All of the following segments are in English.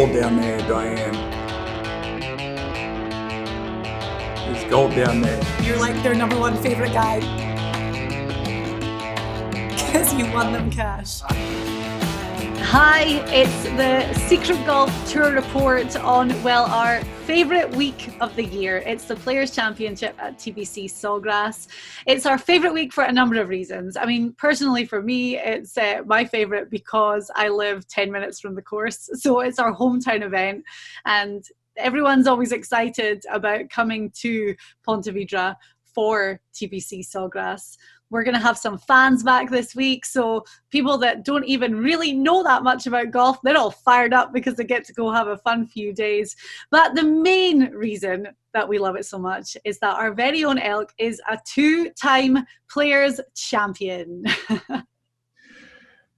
gold down there, Diane. There's gold down there. You're like their number one favorite guy. Because you won them cash. Hi, it's the Secret Golf Tour report on, well, our favourite week of the year. It's the Players Championship at TPC Sawgrass. It's our favourite week for a number of reasons. I mean, personally for me, it's my favourite because I live 10 minutes from the course. So it's our hometown event and everyone's always excited about coming to Ponte Vedra for TPC Sawgrass. We're going to have some fans back this week, so people that don't even really know that much about golf, they're all fired up because they get to go have a fun few days. But the main reason that we love it so much is that our very own Elk is a two-time Players Champion.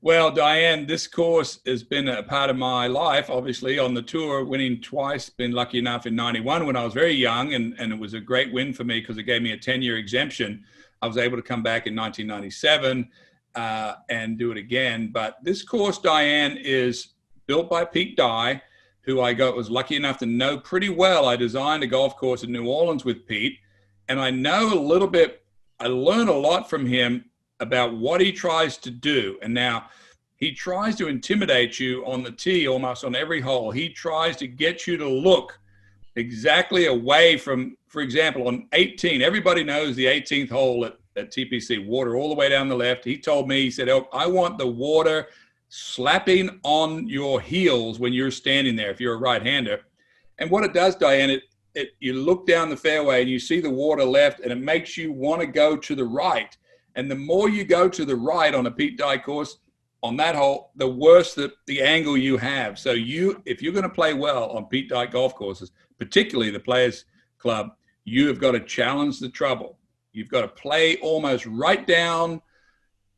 Well, Diane, this course has been a part of my life, obviously, on the tour, winning twice. Been lucky enough in 91 when I was very young, and it was a great win for me because it gave me a 10-year exemption. I was able to come back in 1997 and do it again. But this course, Diane, is built by Pete Dye, who I was lucky enough to know pretty well. I designed a golf course in New Orleans with Pete, and I know a little bit. I learned a lot from him about what he tries to do. And now he tries to intimidate you on the tee almost on every hole. He tries to get you to look exactly away from, for example, on 18, everybody knows the 18th hole at TPC, water all the way down the left. He told me, he said, "Elk, I want the water slapping on your heels when you're standing there, if you're a right-hander." And what it does, Diane, you look down the fairway and you see the water left and it makes you want to go to the right. And the more you go to the right on a Pete Dye course, on that hole, the worse the angle you have. So if you're going to play well on Pete Dye golf courses, particularly the Players Club, you have got to challenge the trouble. You've got to play almost right down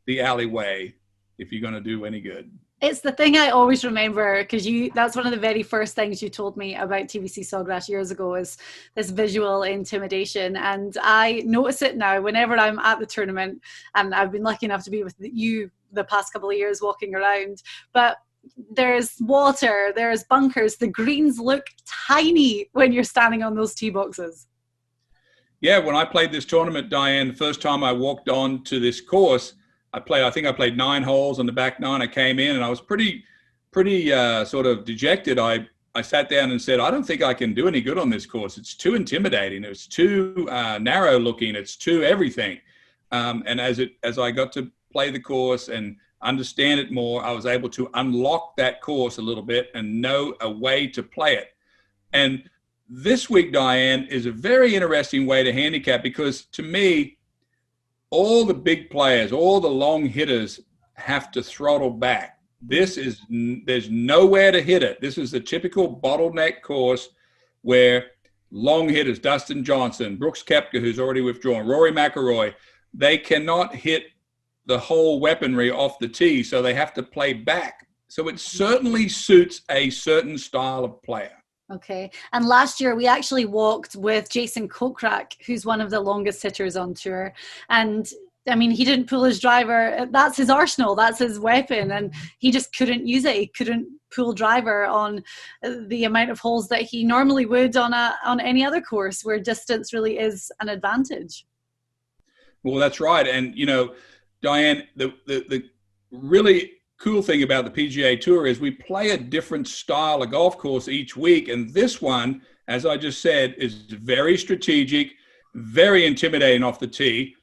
the alleyway if you're going to do any good. It's the thing I always remember because that's one of the very first things you told me about TPC Sawgrass years ago is this visual intimidation. And I notice it now whenever I'm at the tournament, and I've been lucky enough to be with you the past couple of years walking around, but there's water, there's bunkers, the greens look tiny when you're standing on those tee boxes. Yeah, when I played this tournament, Diane, the first time I walked on to this course, I think I played 9 holes on the back 9. I came in and I was pretty sort of dejected. I sat down and said, I don't think I can do any good on this course. It's too intimidating. It's too narrow looking. It's too everything. And as I got to play the course and understand it more, I was able to unlock that course a little bit and know a way to play it. And this week, Diane, is a very interesting way to handicap because to me, all the big players, all the long hitters have to throttle back. There's nowhere to hit it. This is the typical bottleneck course where long hitters, Dustin Johnson, Brooks Koepka, who's already withdrawn, Rory McIlroy, they cannot hit the whole weaponry off the tee, so they have to play back. So it certainly suits a certain style of player. Okay. And last year we actually walked with Jason Kokrak, who's one of the longest hitters on tour. And I mean, he didn't pull his driver. That's his arsenal. That's his weapon. And he just couldn't use it. He couldn't pull driver on the amount of holes that he normally would on any other course where distance really is an advantage. Well, that's right. And, you know, Diane, the really cool thing about the PGA Tour is we play a different style of golf course each week. And this one, as I just said, is very strategic, very intimidating off the tee,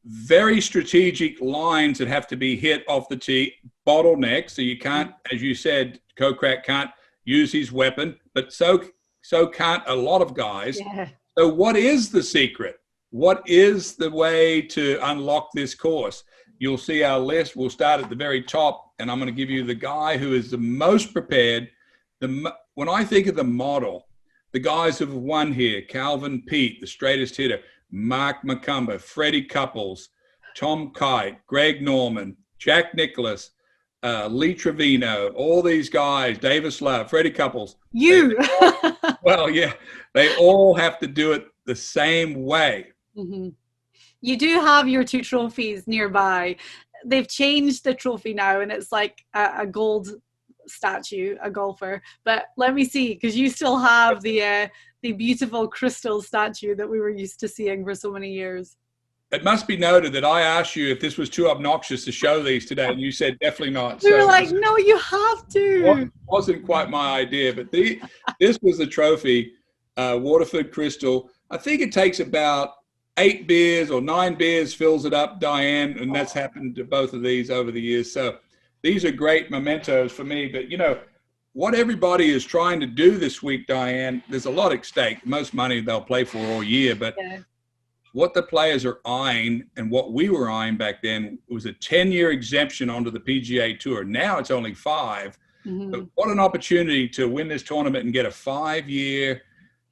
very strategic lines that have to be hit off the tee, bottleneck. So you can't, as you said, Kokrak can't use his weapon, but so can't a lot of guys. Yeah. So what is the secret? What is the way to unlock this course? You'll see our list. We'll start at the very top, and I'm going to give you the guy who is the most prepared. When I think of the model, the guys who have won here, Calvin Peete, the straightest hitter, Mark McCumber, Freddie Couples, Tom Kite, Greg Norman, Jack Nicklaus, Lee Trevino, all these guys, Davis Love, Freddie Couples. You. Well, yeah, they all have to do it the same way. Mm-hmm. You do have your 2 trophies nearby. They've changed the trophy now, and it's like a gold statue, a golfer, but let me see, because you still have the beautiful crystal statue that we were used to seeing for so many years. It must be noted that I asked you if this was too obnoxious to show these today, and you said definitely not. We were like, no, you have to. Wasn't quite my idea, but this was the trophy, Waterford Crystal. I think it takes about 8 beers or 9 beers fills it up, Diane, and that's happened to both of these over the years. So these are great mementos for me. But, you know, what everybody is trying to do this week, Diane, there's a lot at stake. Most money they'll play for all year, but what the players are eyeing and what we were eyeing back then was a 10-year exemption onto the PGA Tour. Now it's only 5. But what an opportunity to win this tournament and get a 5-year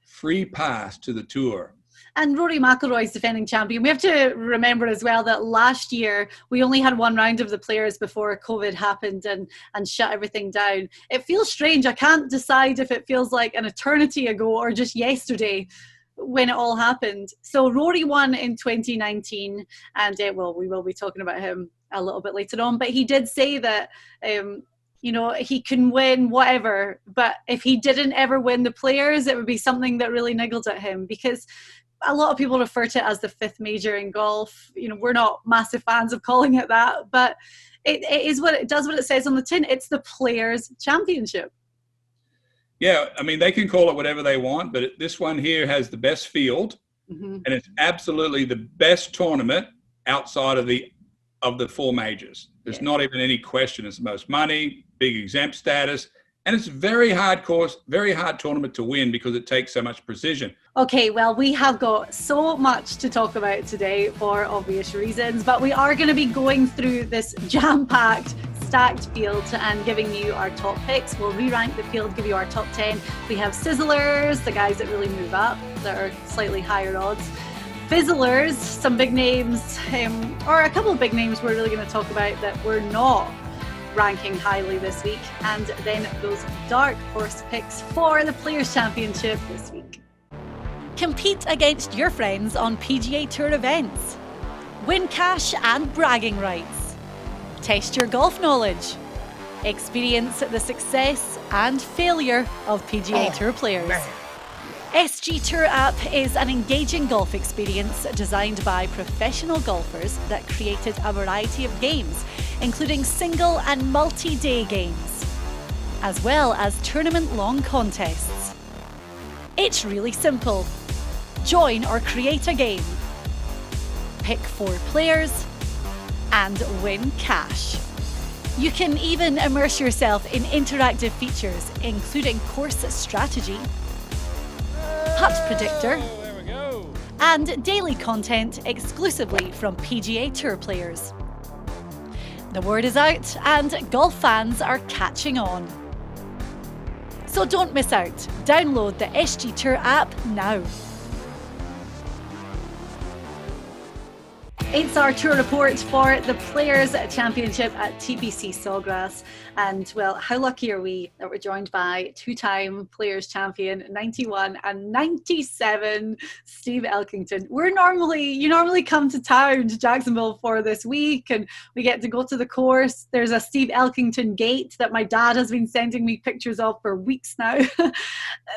free pass to the tour. And Rory McIlroy's defending champion. We have to remember as well that last year we only had 1 round of the Players before COVID happened and shut everything down. It feels strange. I can't decide if it feels like an eternity ago or just yesterday when it all happened. So Rory won in 2019, and well, we will be talking about him a little bit later on, but he did say that you know, he can win whatever, but if he didn't ever win the Players, it would be something that really niggled at him, because a lot of people refer to it as the 5th major in golf. You know, we're not massive fans of calling it that, but it is what it does, what it says on the tin. It's the Players Championship. Yeah, I mean, they can call it whatever they want, but this one here has the best field, and it's absolutely the best tournament outside of the 4 majors. There's not even any question. It's the most money, big exempt status, and it's a very hard course, very hard tournament to win because it takes so much precision. Okay, well, we have got so much to talk about today for obvious reasons, but we are going to be going through this jam-packed, stacked field and giving you our top picks. We'll re-rank the field, give you our top 10. We have Sizzlers, the guys that really move up, that are slightly higher odds. Fizzlers, some big names, or a couple of big names we're really going to talk about that we're not ranking highly this week. And then those dark horse picks for the Players Championship this week. Compete against your friends on PGA Tour events. Win cash and bragging rights. Test your golf knowledge. Experience the success and failure of PGA Tour players. Man. SG Tour app is an engaging golf experience designed by professional golfers that created a variety of games, including single and multi-day games, as well as tournament-long contests. It's really simple. Join or create a game, pick 4 players, and win cash. You can even immerse yourself in interactive features, including course strategy, putt predictor, and daily content exclusively from PGA Tour players. The word is out and golf fans are catching on. So don't miss out. Download the SG Tour app now. It's our tour report for the Players Championship at TPC Sawgrass. And well, how lucky are we that we're joined by 2-time Players Champion, 91 and 97, Steve Elkington. You normally come to town, to Jacksonville for this week, and we get to go to the course. There's a Steve Elkington gate that my dad has been sending me pictures of for weeks now.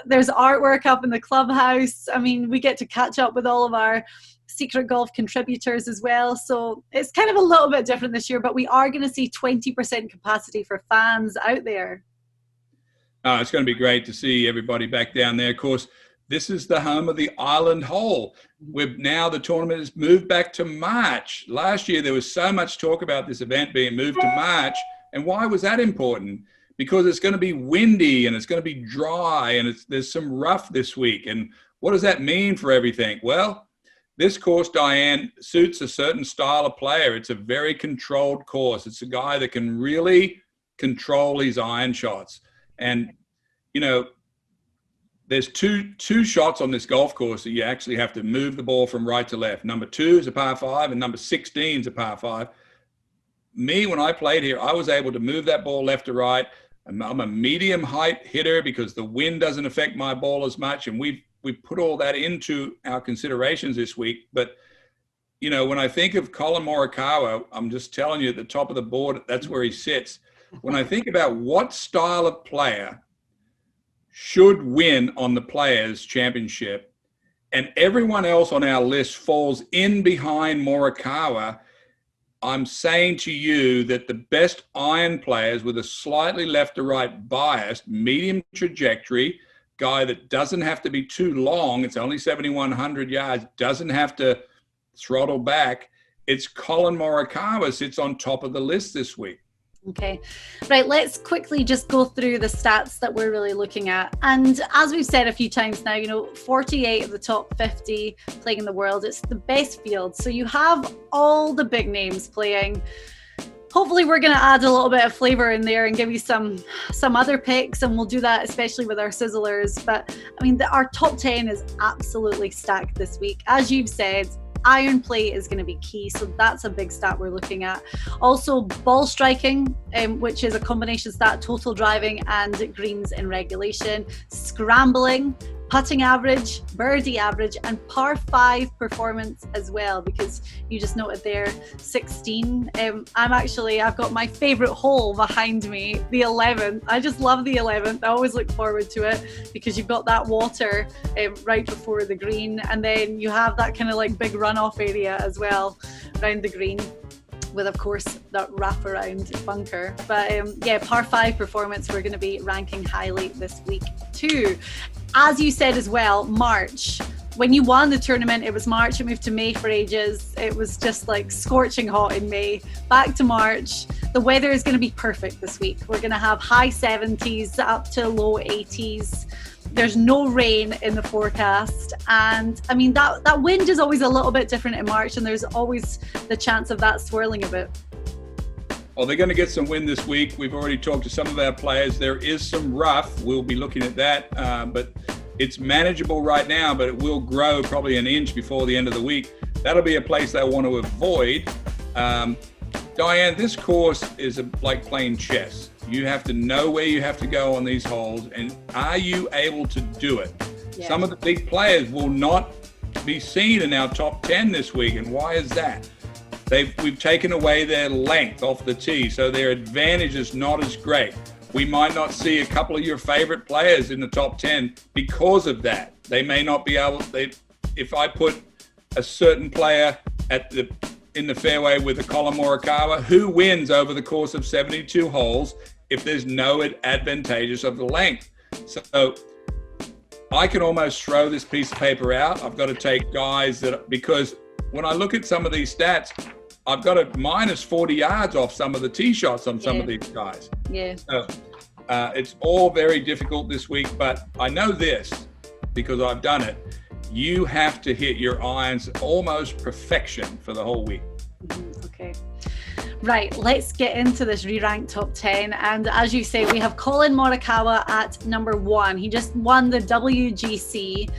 There's artwork up in the clubhouse. I mean, we get to catch up with all of our Secret Golf contributors as well, so it's kind of a little bit different this year, but we are going to see 20% capacity for fans out there. It's going to be great to see everybody back down there. Of course, this is the home of the Island Hole. Now the tournament has moved back to March. Last year there was so much talk about this event being moved to March, and why was that important? Because it's going to be windy and it's going to be dry, and there's some rough this week. And what does that mean for everything? Well, this course, Diane, suits a certain style of player. It's a very controlled course. It's a guy that can really control his iron shots. And, you know, there's two shots on this golf course that you actually have to move the ball from right to left. Number 2 is a par 5 and number 16 is a par 5. Me, when I played here, I was able to move that ball left to right. I'm a medium height hitter because the wind doesn't affect my ball as much. And we put all that into our considerations this week. But, you know, when I think of Colin Morikawa, I'm just telling you at the top of the board, that's where he sits. when I think about what style of player should win on the Players Championship, and everyone else on our list falls in behind Morikawa, I'm saying to you that the best iron players with a slightly left to right bias, medium trajectory, guy that doesn't have to be too long, it's only 7,100 yards, doesn't have to throttle back, it's Colin Morikawa sits on top of the list this week. Okay, right, let's quickly just go through the stats that we're really looking at. And as we've said a few times now, 48 of the top 50 playing in the world, it's the best field. So you have all the big names playing. Hopefully we're going to add a little bit of flavor in there and give you some other picks, and we'll do that especially with our Sizzlers. But I mean, our top 10 is absolutely stacked this week. As you've said, iron play is going to be key, so that's a big stat we're looking at. Also, ball striking, which is a combination stat, total driving and greens in regulation, scrambling, putting average, birdie average, and par 5 performance as well, because you just noted there 16. I've got my favorite hole behind me, the 11th. I just love the 11th. I always look forward to it because you've got that water right before the green, and then you have that kind of like big runoff area as well around the green, with of course that wraparound bunker. But par 5 performance we're going to be ranking highly this week too. As you said as well, March. When you won the tournament, it was March. It moved to May for ages. It was just like scorching hot in May. Back to March. The weather is going to be perfect this week. We're going to have high 70s up to low 80s. There's no rain in the forecast. And I mean, that wind is always a little bit different in March, and there's always the chance of that swirling a bit. Well, they're going to get some wind this week. We've already talked to some of our players. There is some rough. We'll be looking at that, but it's manageable right now, but it will grow probably an inch before the end of the week. That'll be a place they want to avoid. Diane, this course is like playing chess. You have to know where you have to go on these holes, and are you able to do it? Yeah. Some of the big players will not be seen in our top 10 this week, and why is that? We've taken away their length off the tee, so their advantage is not as great. We might not see a couple of your favorite players in the top 10 because of that. They may not be able. If I put a certain player in the fairway with a Colin Morikawa, who wins over the course of 72 holes if there's no advantageous of the length? So I can almost throw this piece of paper out. I've got to take guys because when I look at some of these stats, I've got a minus 40 yards off some of the tee shots on some of these guys. Yeah. So it's all very difficult this week, but I know this because I've done it. You have to hit your irons almost perfection for the whole week. Okay. Right, let's get into this re-ranked top 10. And as you say, we have Colin Morikawa at number 1. He just won the WGC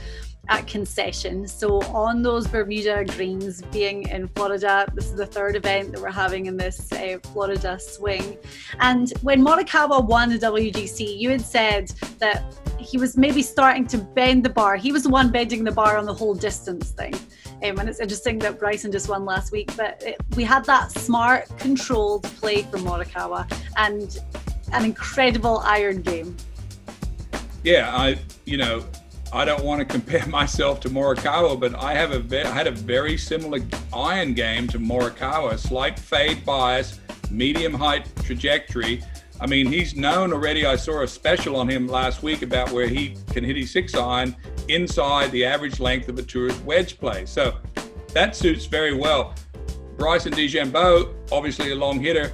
at Concession. So on those Bermuda greens, being in Florida, this is the third event that we're having in this Florida swing. And when Morikawa won the WGC, you had said that he was maybe starting to bend the bar. He was the one bending the bar on the whole distance thing. And it's interesting that Bryson just won last week, but we had that smart, controlled play from Morikawa and an incredible iron game. Yeah, I don't want to compare myself to Morikawa, but I had a very similar iron game to Morikawa. Slight fade bias, medium height trajectory. I mean, he's known already. I saw a special on him last week about where he can hit his 6-iron inside the average length of a tourist wedge play. So that suits very well. Bryson DeChambeau, obviously a long hitter.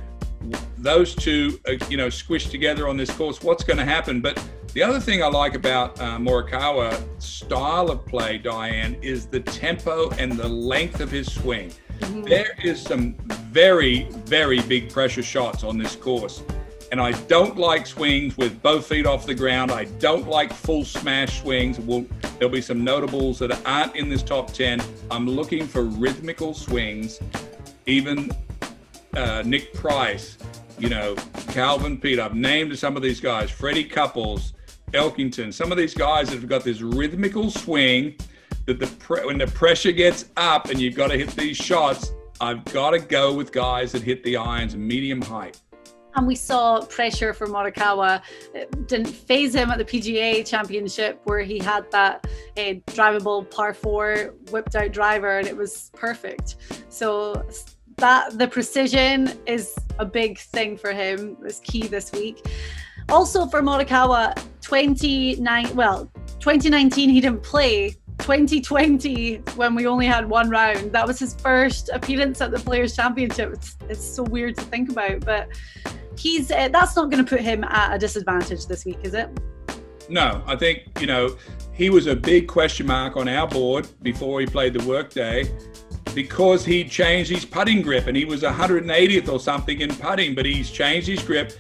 Those two, squished together on this course. What's going to happen? But the other thing I like about Morikawa's style of play, Diane, is the tempo and the length of his swing. Mm-hmm. There is some very, very big pressure shots on this course. And I don't like swings with both feet off the ground. I don't like full smash swings. There'll be some notables that aren't in this top 10. I'm looking for rhythmical swings. Even Nick Price, Calvin Pete. I've named some of these guys. Freddie Couples, Elkington. Some of these guys that have got this rhythmical swing that when the pressure gets up and you've got to hit these shots, I've got to go with guys that hit the irons medium height. And we saw pressure for Morikawa. It didn't phase him at the PGA Championship, where he had that drivable par 4 whipped out driver, and it was perfect. So that the precision is a big thing for him. It's key this week. Also for Morikawa, 2019 he didn't play. 2020, when we only had one round, that was his first appearance at the Players Championship. It's so weird to think about, but he's that's not going to put him at a disadvantage this week, is it? No, I think, he was a big question mark on our board before he played the workday, because he changed his putting grip, and he was 180th or something in putting, but he's changed his grip.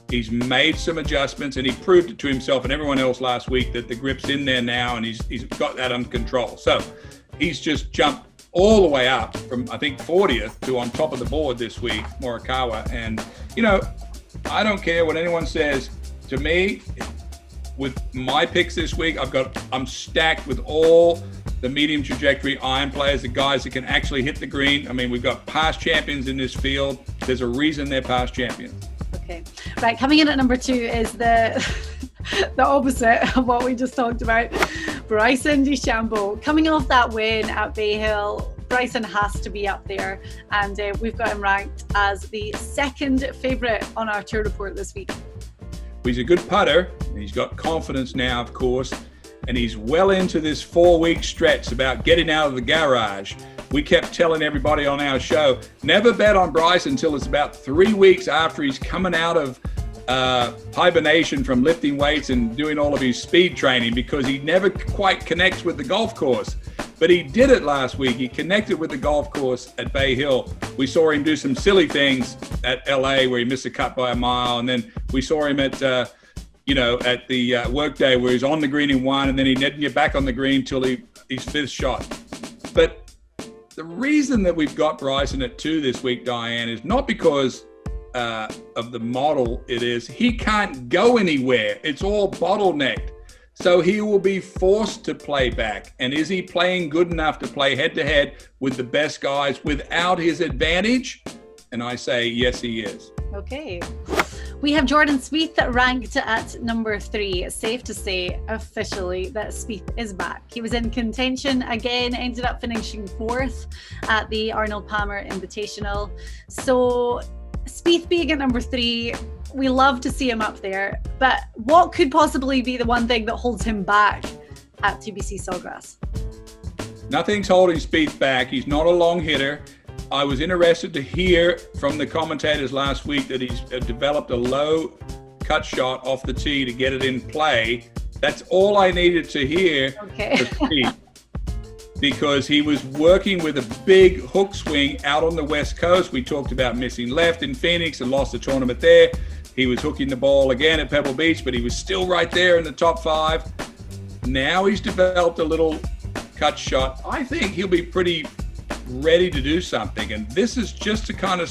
He's made some adjustments, and he proved it to himself and everyone else last week that the grip's in there now, and he's got that under control. So he's just jumped all the way up from, I think, 40th to on top of the board this week, Morikawa. And, I don't care what anyone says. To me, with my picks this week, I'm stacked with all the medium trajectory iron players, the guys that can actually hit the green. I mean, we've got past champions in this field. There's a reason they're past champions. Okay, right. Coming in at number 2 is the opposite of what we just talked about. Bryson DeChambeau, coming off that win at Bay Hill, Bryson has to be up there, and we've got him ranked as the second favourite on our tour report this week. He's a good putter, and he's got confidence now, of course, and he's well into this 4-week stretch about getting out of the garage. We kept telling everybody on our show, never bet on Bryce until it's about 3 weeks after he's coming out of hibernation from lifting weights and doing all of his speed training, because he never quite connects with the golf course. But he did it last week. He connected with the golf course at Bay Hill. We saw him do some silly things at LA where he missed a cut by a mile. And then we saw him at the workday where he's on the green in 1, and then he didn't get back on the green till his 5th shot. But the reason that we've got Bryson at 2 this week, Diane, is not because of the model. It is he can't go anywhere. It's all bottlenecked. So he will be forced to play back. And is he playing good enough to play head-to-head with the best guys without his advantage? And I say, yes, he is. Okay. We have Jordan Spieth ranked at number 3. It's safe to say officially that Spieth is back. He was in contention again, ended up finishing 4th at the Arnold Palmer Invitational. So Spieth being at number 3, we love to see him up there, but what could possibly be the one thing that holds him back at TPC Sawgrass? Nothing's holding Spieth back. He's not a long hitter. I was interested to hear from the commentators last week that he's developed a low cut shot off the tee to get it in play. That's all I needed to hear for Spieth, because he was working with a big hook swing out on the West Coast. We talked about missing left in Phoenix and lost the tournament there. He was hooking the ball again at Pebble Beach, but he was still right there in the top 5. Now he's developed a little cut shot. I think he'll be pretty ready to do something, and this is just the kind of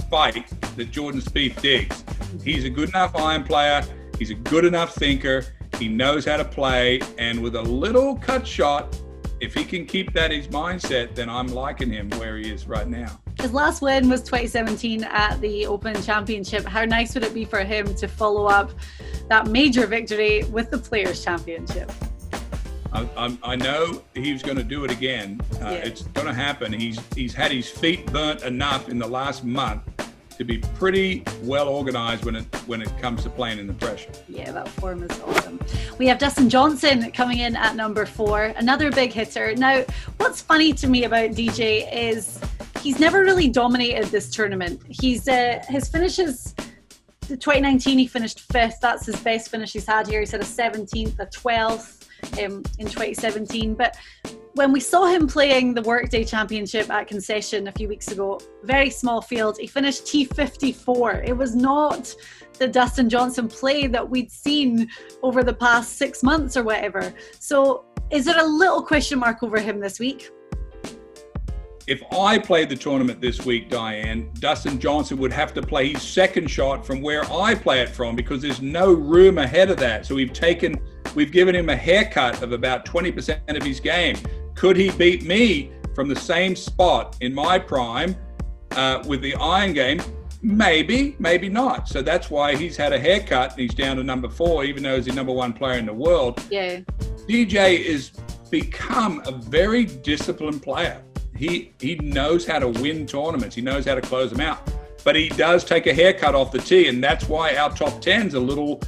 fight that Jordan Spieth digs. He's a good enough iron player. He's a good enough thinker. He knows how to play, and with a little cut shot, if he can keep that his mindset, then I'm liking him where he is right now. His last win was 2017 at the Open Championship. How nice would it be for him to follow up that major victory with the Players Championship? I know he's going to do it again. It's going to happen. He's had his feet burnt enough in the last month to be pretty well organized when it comes to playing in the pressure. Yeah, that form is awesome. We have Dustin Johnson coming in at number 4, another big hitter. Now, what's funny to me about DJ is he's never really dominated this tournament. His finishes, the 2019 he finished 5th. That's his best finish he's had here. He's had a 17th, a 12th in 2017. But when we saw him playing the Workday Championship at Concession a few weeks ago, very small field, he finished T54. It was not the Dustin Johnson play that we'd seen over the past 6 months or whatever. So is there a little question mark over him this week? If I played the tournament this week, Diane, Dustin Johnson would have to play his second shot from where I play it from, because there's no room ahead of that. So we've given him a haircut of about 20% of his game. Could he beat me from the same spot in my prime with the iron game? Maybe, maybe not. So that's why he's had a haircut and he's down to number 4, even though he's the number 1 player in the world. Yeah. DJ is become a very disciplined player. He knows how to win tournaments. He knows how to close them out. But he does take a haircut off the tee, and that's why our top 10's a little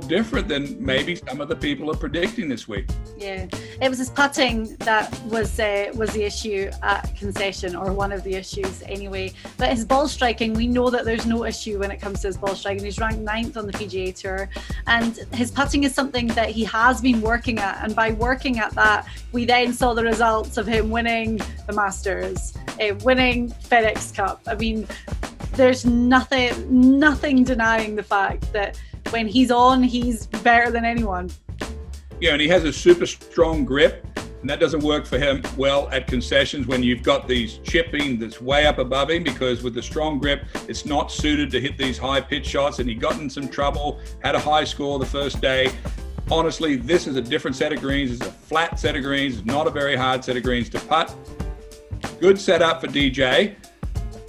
different than maybe some of the people are predicting this week. Yeah, it was his putting that was the issue at concession, or one of the issues anyway. But his ball striking, we know that there's no issue when it comes to his ball striking. He's ranked 9th on the PGA Tour, and his putting is something that he has been working at. And by working at that, we then saw the results of him winning the Masters, winning FedEx Cup. I mean, there's nothing denying the fact that when he's on, he's better than anyone. Yeah, and he has a super strong grip, and that doesn't work for him well at concessions when you've got these chipping that's way up above him, because with the strong grip, it's not suited to hit these high pitch shots, and he got in some trouble, had a high score the first day. Honestly, this is a different set of greens. It's a flat set of greens. It's not a very hard set of greens to putt. Good setup for DJ.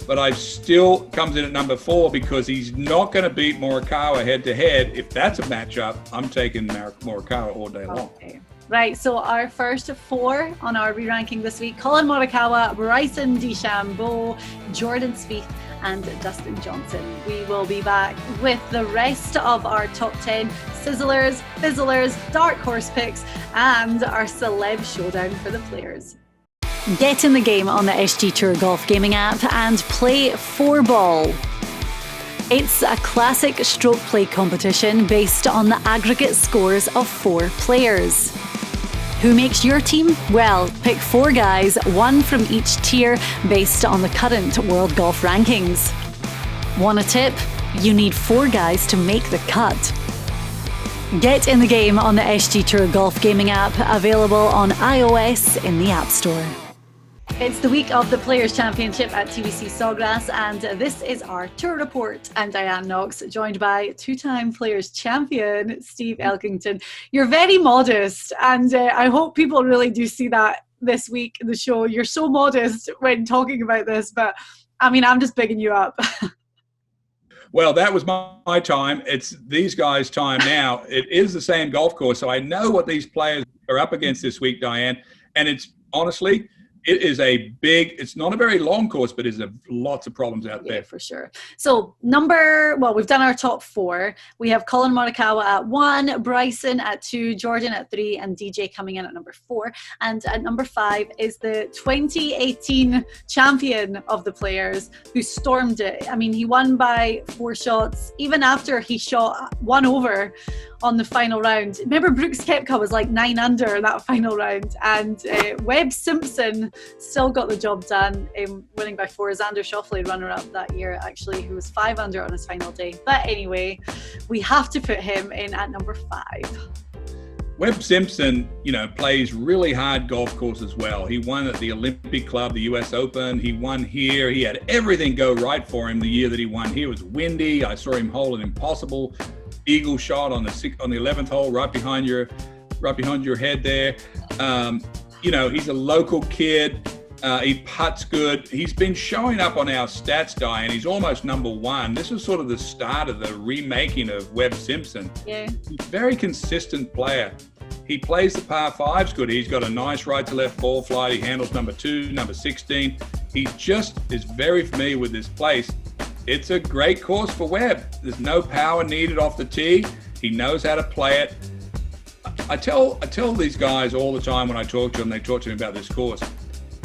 But I still comes in at number 4 because he's not going to beat Morikawa head-to-head. If that's a matchup, I'm taking Morikawa all day long. Okay. Right, so our first 4 on our re-ranking this week: Collin Morikawa, Bryson DeChambeau, Jordan Spieth, and Dustin Johnson. We will be back with the rest of our top 10 Sizzlers, Fizzlers, Dark Horse picks, and our celeb showdown for the players. Get in the game on the SG Tour Golf Gaming app and play 4-ball. It's a classic stroke play competition based on the aggregate scores of 4 players. Who makes your team? Well, pick 4 guys, 1 from each tier based on the current world golf rankings. Want a tip? You need 4 guys to make the cut. Get in the game on the SG Tour Golf Gaming app, available on iOS in the App Store. It's the week of the Players Championship at TPC Sawgrass, and this is our tour report. I'm Diane Knox, joined by 2-time Players Champion Steve Elkington. You're very modest, and I hope people really do see that this week in the show. You're so modest when talking about this, but I mean, I'm just bigging you up. Well, that was my time. It's these guys' time now. It is the same golf course, so I know what these players are up against this week, Diane. And it's honestly, it is it's not a very long course, but there's lots of problems out there. Yeah, for sure. So we've done our top 4. We have Collin Morikawa at 1, Bryson at 2, Jordan at 3, and DJ coming in at number 4. And at number 5 is the 2018 champion of the Players, who stormed it. I mean, he won by 4 shots, even after he shot 1 over on the final round. Remember, Brooks Koepka was like 9 under that final round, and Webb Simpson still got the job done, winning by 4. Xander Schauffele, runner-up that year, actually, who was 5 under on his final day. But anyway, we have to put him in at number 5. Webb Simpson, plays really hard golf course as well. He won at the Olympic Club, the US Open. He won here. He had everything go right for him the year that he won here. It was windy. I saw him hole an impossible eagle shot on the 11th hole, right behind your head there. He's a local kid. He putts good. He's been showing up on our stats, Diane. He's almost number 1. This was sort of the start of the remaking of Webb Simpson. Yeah. He's a very consistent player. He plays the par 5s good. He's got a nice right to left ball flight. He handles number 2, number 16. He just is very familiar with this place. It's a great course for Webb. There's no power needed off the tee. He knows how to play it. I tell these guys all the time when I talk to them, they talk to me about this course.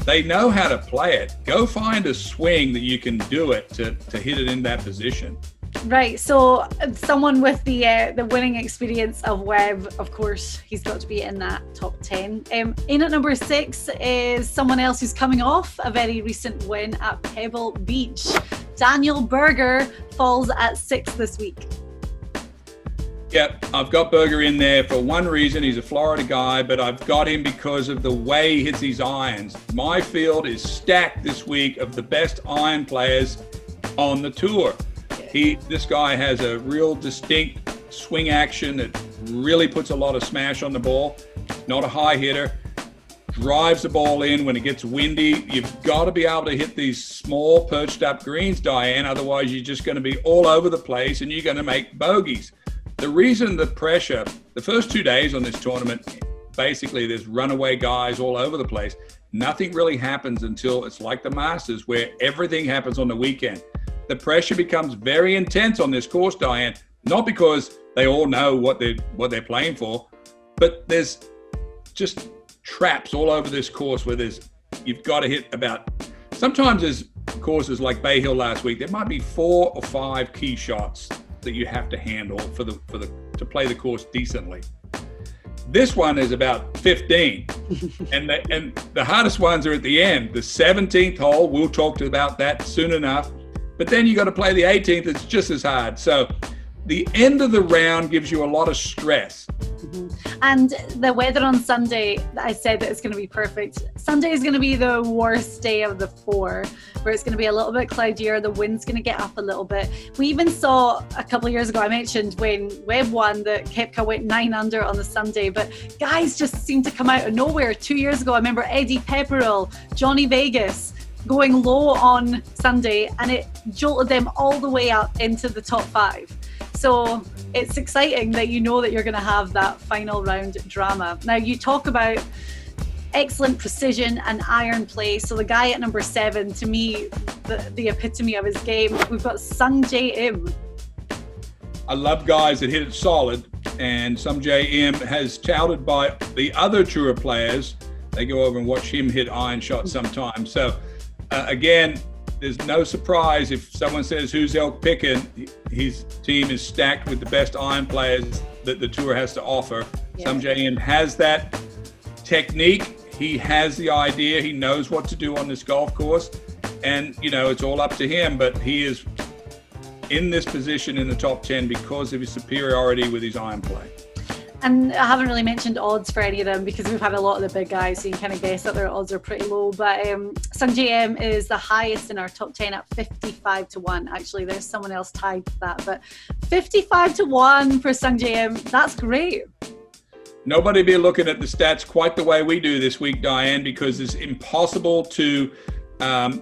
They know how to play it. Go find a swing that you can do it to hit it in that position. Right, so someone with the winning experience of Webb, of course, he's got to be in that top 10. In at number 6 is someone else who's coming off a very recent win at Pebble Beach. Daniel Berger falls at 6 this week. Yep, I've got Berger in there for one reason. He's a Florida guy, but I've got him because of the way he hits his irons. My field is stacked this week of the best iron players on the tour. This guy has a real distinct swing action that really puts a lot of smash on the ball. Not a high hitter. drives the ball in when it gets windy. You've got to be able to hit these small perched up greens, Diane. Otherwise, you're just going to be all over the place and you're going to make bogeys. The reason the pressure, the first 2 days on this tournament, basically there's runaway guys all over the place. Nothing really happens until it's like the Masters, where everything happens on the weekend. The pressure becomes very intense on this course, Diane, not because they all know what they're playing for, but there's just traps all over this course where you've got to hit about, sometimes there's courses like Bay Hill last week, there might be 4 or 5 key shots that you have to handle to play the course decently. This one is about 15, and the hardest ones are at the end. The 17th hole, we'll talk about that soon enough, but then you got to play the 18th. It's just as hard. So the end of the round gives you a lot of stress. And the weather on Sunday, I said that it's going to be perfect. Sunday is going to be the worst day of the 4, where it's going to be a little bit cloudier. The wind's going to get up a little bit. We even saw a couple of years ago, I mentioned when Webb won, that Koepka went 9 under on the Sunday, but guys just seem to come out of nowhere. 2 years ago, I remember Eddie Pepperell, Johnny Vegas going low on Sunday, and it jolted them all the way up into the top 5. So it's exciting that you know that you're going to have that final round drama. Now, you talk about excellent precision and iron play. So the guy at number 7, to me, the epitome of his game, we've got Sung Jae Im. I love guys that hit it solid, and Sung Jae Im has touted by the other tour players. They go over and watch him hit iron shots sometimes. So again, there's no surprise if someone says who's Elk picking. His team is stacked with the best iron players that the tour has to offer. Yeah. Sung Jae Im has that technique. He has the idea. He knows what to do on this golf course, and it's all up to him. But he is in this position in the top 10 because of his superiority with his iron play. And I haven't really mentioned odds for any of them because we've had a lot of the big guys, so you can kind of guess that their odds are pretty low. But Sung Jae Im is the highest in our top 10 at 55-1. Actually, there's someone else tied to that, but 55-1 for Sung Jae Im. That's great. Nobody be looking at the stats quite the way we do this week, Diane, because it's impossible to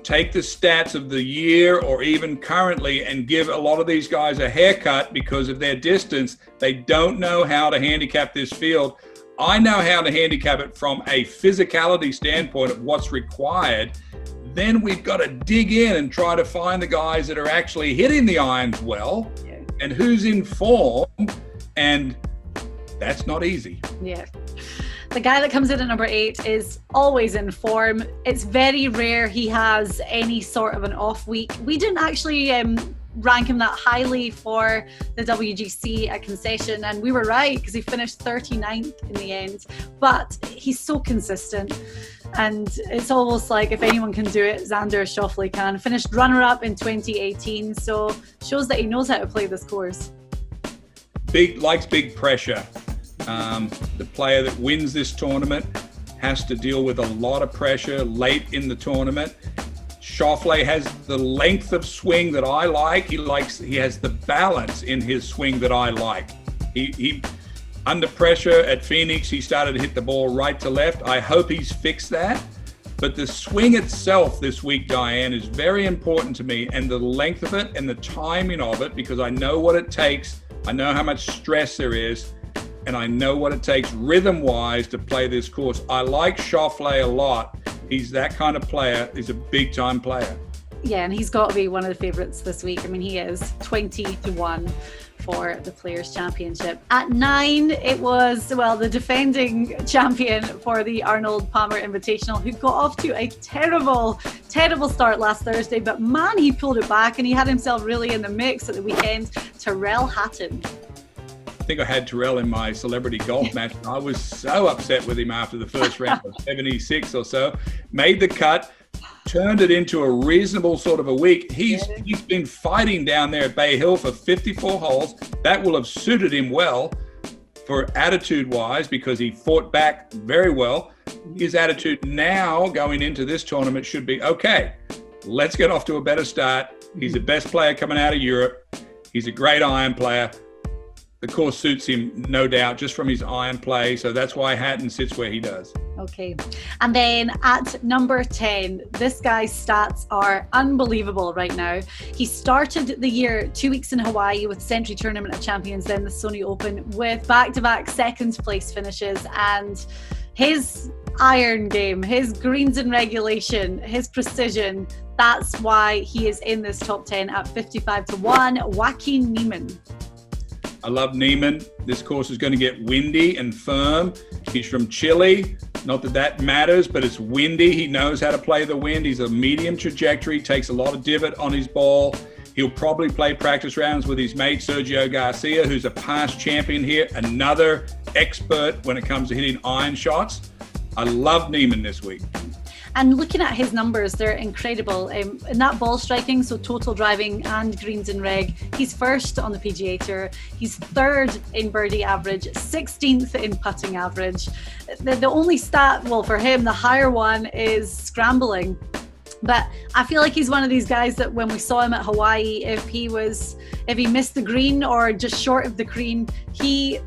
take the stats of the year or even currently and give a lot of these guys a haircut because of their distance. They don't know how to handicap this field. I know how to handicap it from a physicality standpoint of what's required. Then we've got to dig in and try to find the guys that are actually hitting the irons well and who's in form, and that's not easy. Yeah. The guy that comes in at number 8 is always in form. It's very rare he has any sort of an off week. We didn't actually rank him that highly for the WGC at Concession, and we were right because he finished 39th in the end. But he's so consistent, and it's almost like if anyone can do it, Xander Schauffele can. Finished runner-up in 2018, so shows that he knows how to play this course. Likes big pressure. The player that wins this tournament has to deal with a lot of pressure late in the tournament. Schauffele has the length of swing that I like. He has the balance in his swing that I like. He under pressure at Phoenix, he started to hit the ball right to left. I hope he's fixed that. But the swing itself this week, Diane, is very important to me, and the length of it and the timing of it, because I know what it takes. I know how much stress there is, and I know what it takes rhythm-wise to play this course. I like Schauffele a lot. He's that kind of player. He's a big-time player. Yeah, and he's got to be one of the favourites this week. I mean, he is 20-1 for the Players Championship. At 9, it was, the defending champion for the Arnold Palmer Invitational, who got off to a terrible start last Thursday, but man, he pulled it back and he had himself really in the mix at the weekend. Tyrrell Hatton. I think I had Tyrrell in my celebrity golf match. I was so upset with him after the first round of 76 or so. Made the cut, turned it into a reasonable sort of a week. He's been fighting down there at Bay Hill for 54 holes. That will have suited him well for attitude-wise because he fought back very well. His attitude now going into this tournament should be, okay, let's get off to a better start. He's the best player coming out of Europe. He's a great iron player. the course suits him, no doubt, just from his iron play. So that's why Hatton sits where he does. Okay. And then at number 10, this guy's stats are unbelievable right now. He started the year 2 weeks in Hawaii with Century Tournament of Champions, then the Sony Open, with back-to-back second place finishes. And his iron game, his greens in regulation, his precision, that's why he is in this top 10 at 55-1. Joaquin Niemann. I love Niemann. This course is going to get windy and firm. He's from Chile. Not that that matters, but it's windy. He knows how to play the wind. He's a medium trajectory, takes a lot of divot on his ball. He'll probably play practice rounds with his mate, Sergio Garcia, who's a past champion here, another expert when it comes to hitting iron shots. I love Niemann this week. And looking at his numbers, they're incredible. In that ball striking, so total driving and greens in reg, he's first on the PGA Tour. He's third in birdie average, 16th in putting average. The only stat, well, for him, the higher one is scrambling. But I feel like he's one of these guys that when we saw him at Hawaii, if he missed the green or just short of the green, he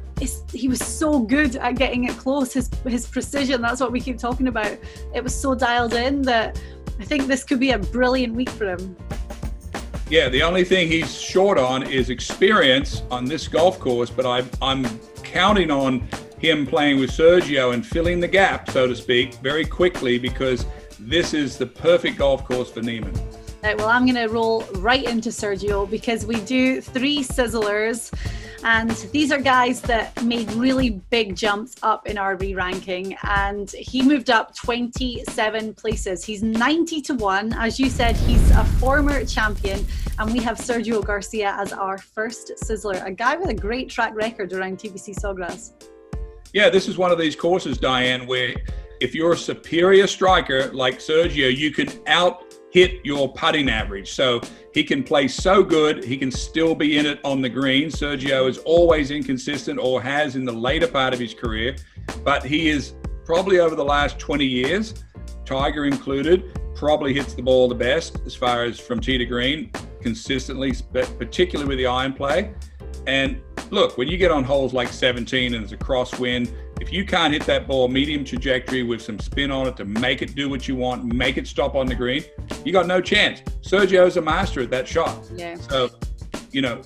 was so good at getting it close. His precision, that's what we keep talking about. It was so dialed in that I think this could be a brilliant week for him. Yeah, the only thing he's short on is experience on this golf course, but I'm counting on him playing with Sergio and filling the gap, so to speak, very quickly, because this is the perfect golf course for Niemann. Right, well, I'm going to roll right into Sergio because we do 3 Sizzlers, and these are guys that made really big jumps up in our re-ranking, and he moved up 27 places. He's 90-1. As you said, he's a former champion, and we have Sergio Garcia as our first Sizzler, a guy with a great track record around TPC Sawgrass. Yeah, this is one of these courses, Diane, where if you're a superior striker like Sergio, you can out-hit your putting average. So he can play so good, he can still be in it on the green. Sergio is always inconsistent, or has in the later part of his career, but he is probably over the last 20 years, Tiger included, probably hits the ball the best as far as from tee to green, consistently, particularly with the iron play. And look, when you get on holes like 17 and there's a crosswind, if you can't hit that ball medium trajectory with some spin on it to make it do what you want, make it stop on the green, you got no chance. Sergio's a master at that shot. Yeah. So,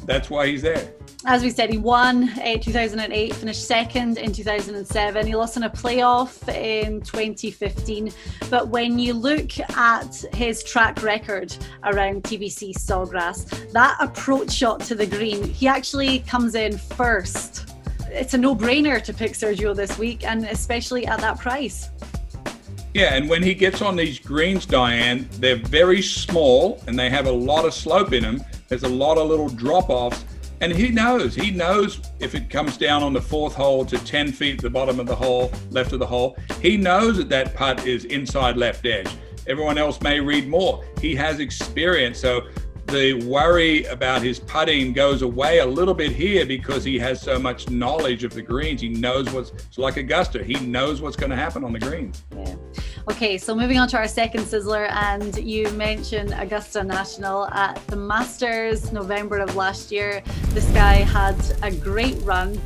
that's why he's there. As we said, he won 2008, finished second in 2007. He lost in a playoff in 2015. But when you look at his track record around TPC Sawgrass, that approach shot to the green, he actually comes in first. It's a no-brainer to pick Sergio this week, and especially at that price. Yeah, and when he gets on these greens, Diane, they're very small and they have a lot of slope in them. There's a lot of little drop-offs. And he knows if it comes down on the 4th hole to 10 feet at the bottom of the hole, left of the hole, he knows that putt is inside left edge. Everyone else may read more. He has experience. So the worry about his putting goes away a little bit here because he has so much knowledge of the greens. He knows it's like Augusta. He knows what's going to happen on the greens. Yeah. Okay, so moving on to our second Sizzler, and you mentioned Augusta National at the Masters November of last year. This guy had a great run.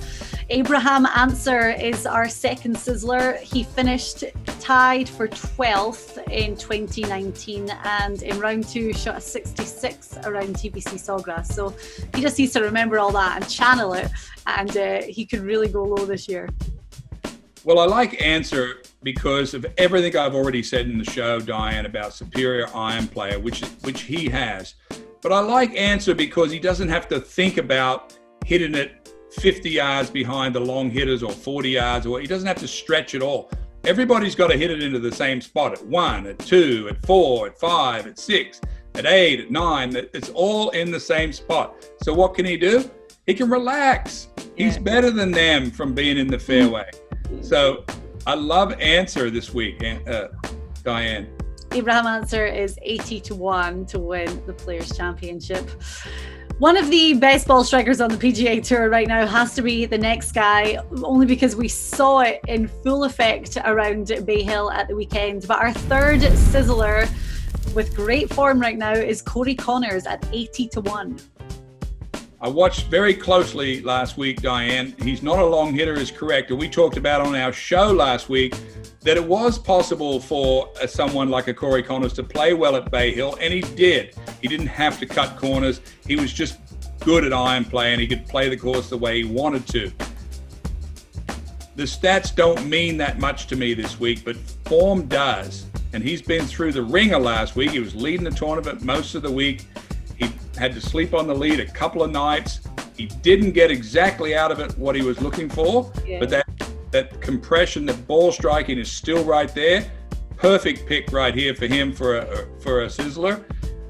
Abraham Answer is our second Sizzler. He finished tied for 12th in 2019, and in round 2 shot a 66 around TPC Sawgrass. So he just needs to remember all that and channel it, and he could really go low this year. Well, I like Answer because of everything I've already said in the show, Diane, about superior iron player, which he has. But I like Answer because he doesn't have to think about hitting it 50 yards behind the long hitters or 40 yards, or he doesn't have to stretch at all. Everybody's got to hit it into the same spot at 1, at 2, at 4, at 5, at 6, at 8, at 9. It's all in the same spot. So what can he do? He can relax. He's better than them from being in the fairway. So I love Answer this week, Diane. Abraham Answer is 80-1 to win the Players Championship. One of the best ball strikers on the PGA Tour right now has to be the next guy, only because we saw it in full effect around Bay Hill at the weekend. But our third Sizzler with great form right now is Corey Connors at 80-1. I watched very closely last week, Diane. He's not a long hitter, is correct. And we talked about on our show last week that it was possible for someone like a Corey Connors to play well at Bay Hill, and he did. He didn't have to cut corners. He was just good at iron play, and he could play the course the way he wanted to. The stats don't mean that much to me this week, but form does. And he's been through the ringer last week. He was leading the tournament most of the week. He had to sleep on the lead a couple of nights. He didn't get exactly out of it what he was looking for, but that compression, that ball striking is still right there. Perfect pick right here for him for a Sizzler.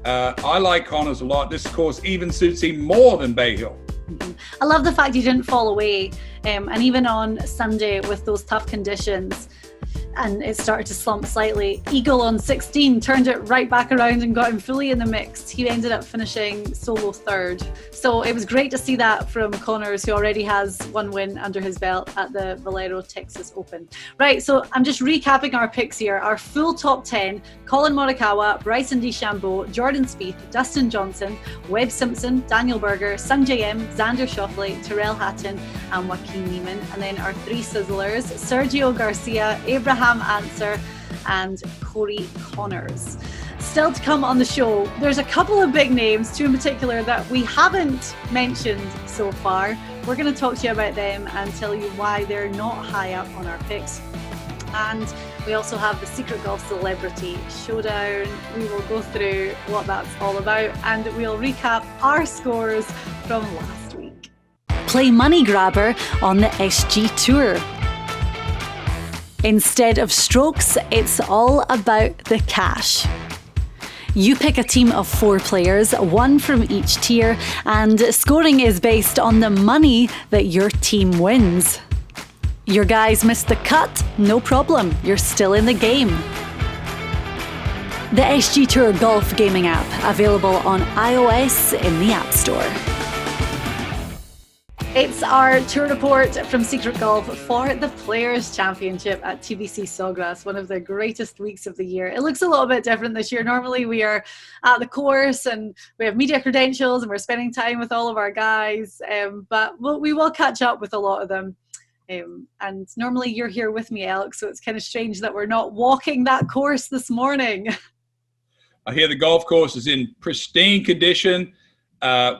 I like Connors a lot. This course even suits him more than Bay Hill. I love the fact he didn't fall away. And even on Sunday with those tough conditions, and it started to slump slightly, eagle on 16 turned it right back around and got him fully in the mix. He ended up finishing solo third. So it was great to see that from Connors, who already has one win under his belt at the Valero Texas Open. Right, so I'm just recapping our picks here. Our full top 10: Colin Morikawa, Bryson DeChambeau, Jordan Spieth, Dustin Johnson, Webb Simpson, Daniel Berger, Sungjae Im, Xander Schauffele, Tyrrell Hatton and Joaquin Niemann. And then our three Sizzlers: Sergio Garcia, Abraham Answer and Corey Connors. Still to come on the show, there's a couple of big names, two in particular, that we haven't mentioned so far. We're going to talk to you about them and tell you why they're not high up on our picks. And we also have the Secret Golf Celebrity Showdown. We will go through what that's all about, and we'll recap our scores from last week. Play Money Grabber on the SG Tour. Instead of strokes, it's all about the cash. You pick a team of 4 players, one from each tier, and scoring is based on the money that your team wins. Your guys missed the cut? No problem, you're still in the game. The SG Tour Golf Gaming app, available on iOS in the App Store. It's our tour report from Secret Golf for the Players Championship at TPC Sawgrass, one of the greatest weeks of the year. It looks a little bit different this year. Normally we are at the course and we have media credentials and we're spending time with all of our guys, but we will catch up with a lot of them. And normally you're here with me, Alex, so it's kind of strange that we're not walking that course this morning. I hear the golf course is in pristine condition.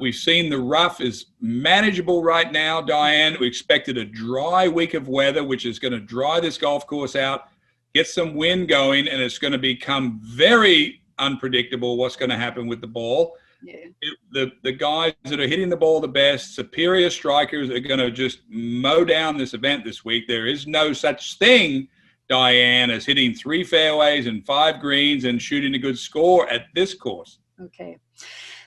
We've seen the rough is manageable right now, Diane. We expected a dry week of weather, which is going to dry this golf course out, get some wind going, and it's going to become very unpredictable what's going to happen with the ball. Yeah. The guys that are hitting the ball the best, superior strikers, are going to just mow down this event this week. There is no such thing, Diane, as hitting 3 fairways and 5 greens and shooting a good score at this course. Okay.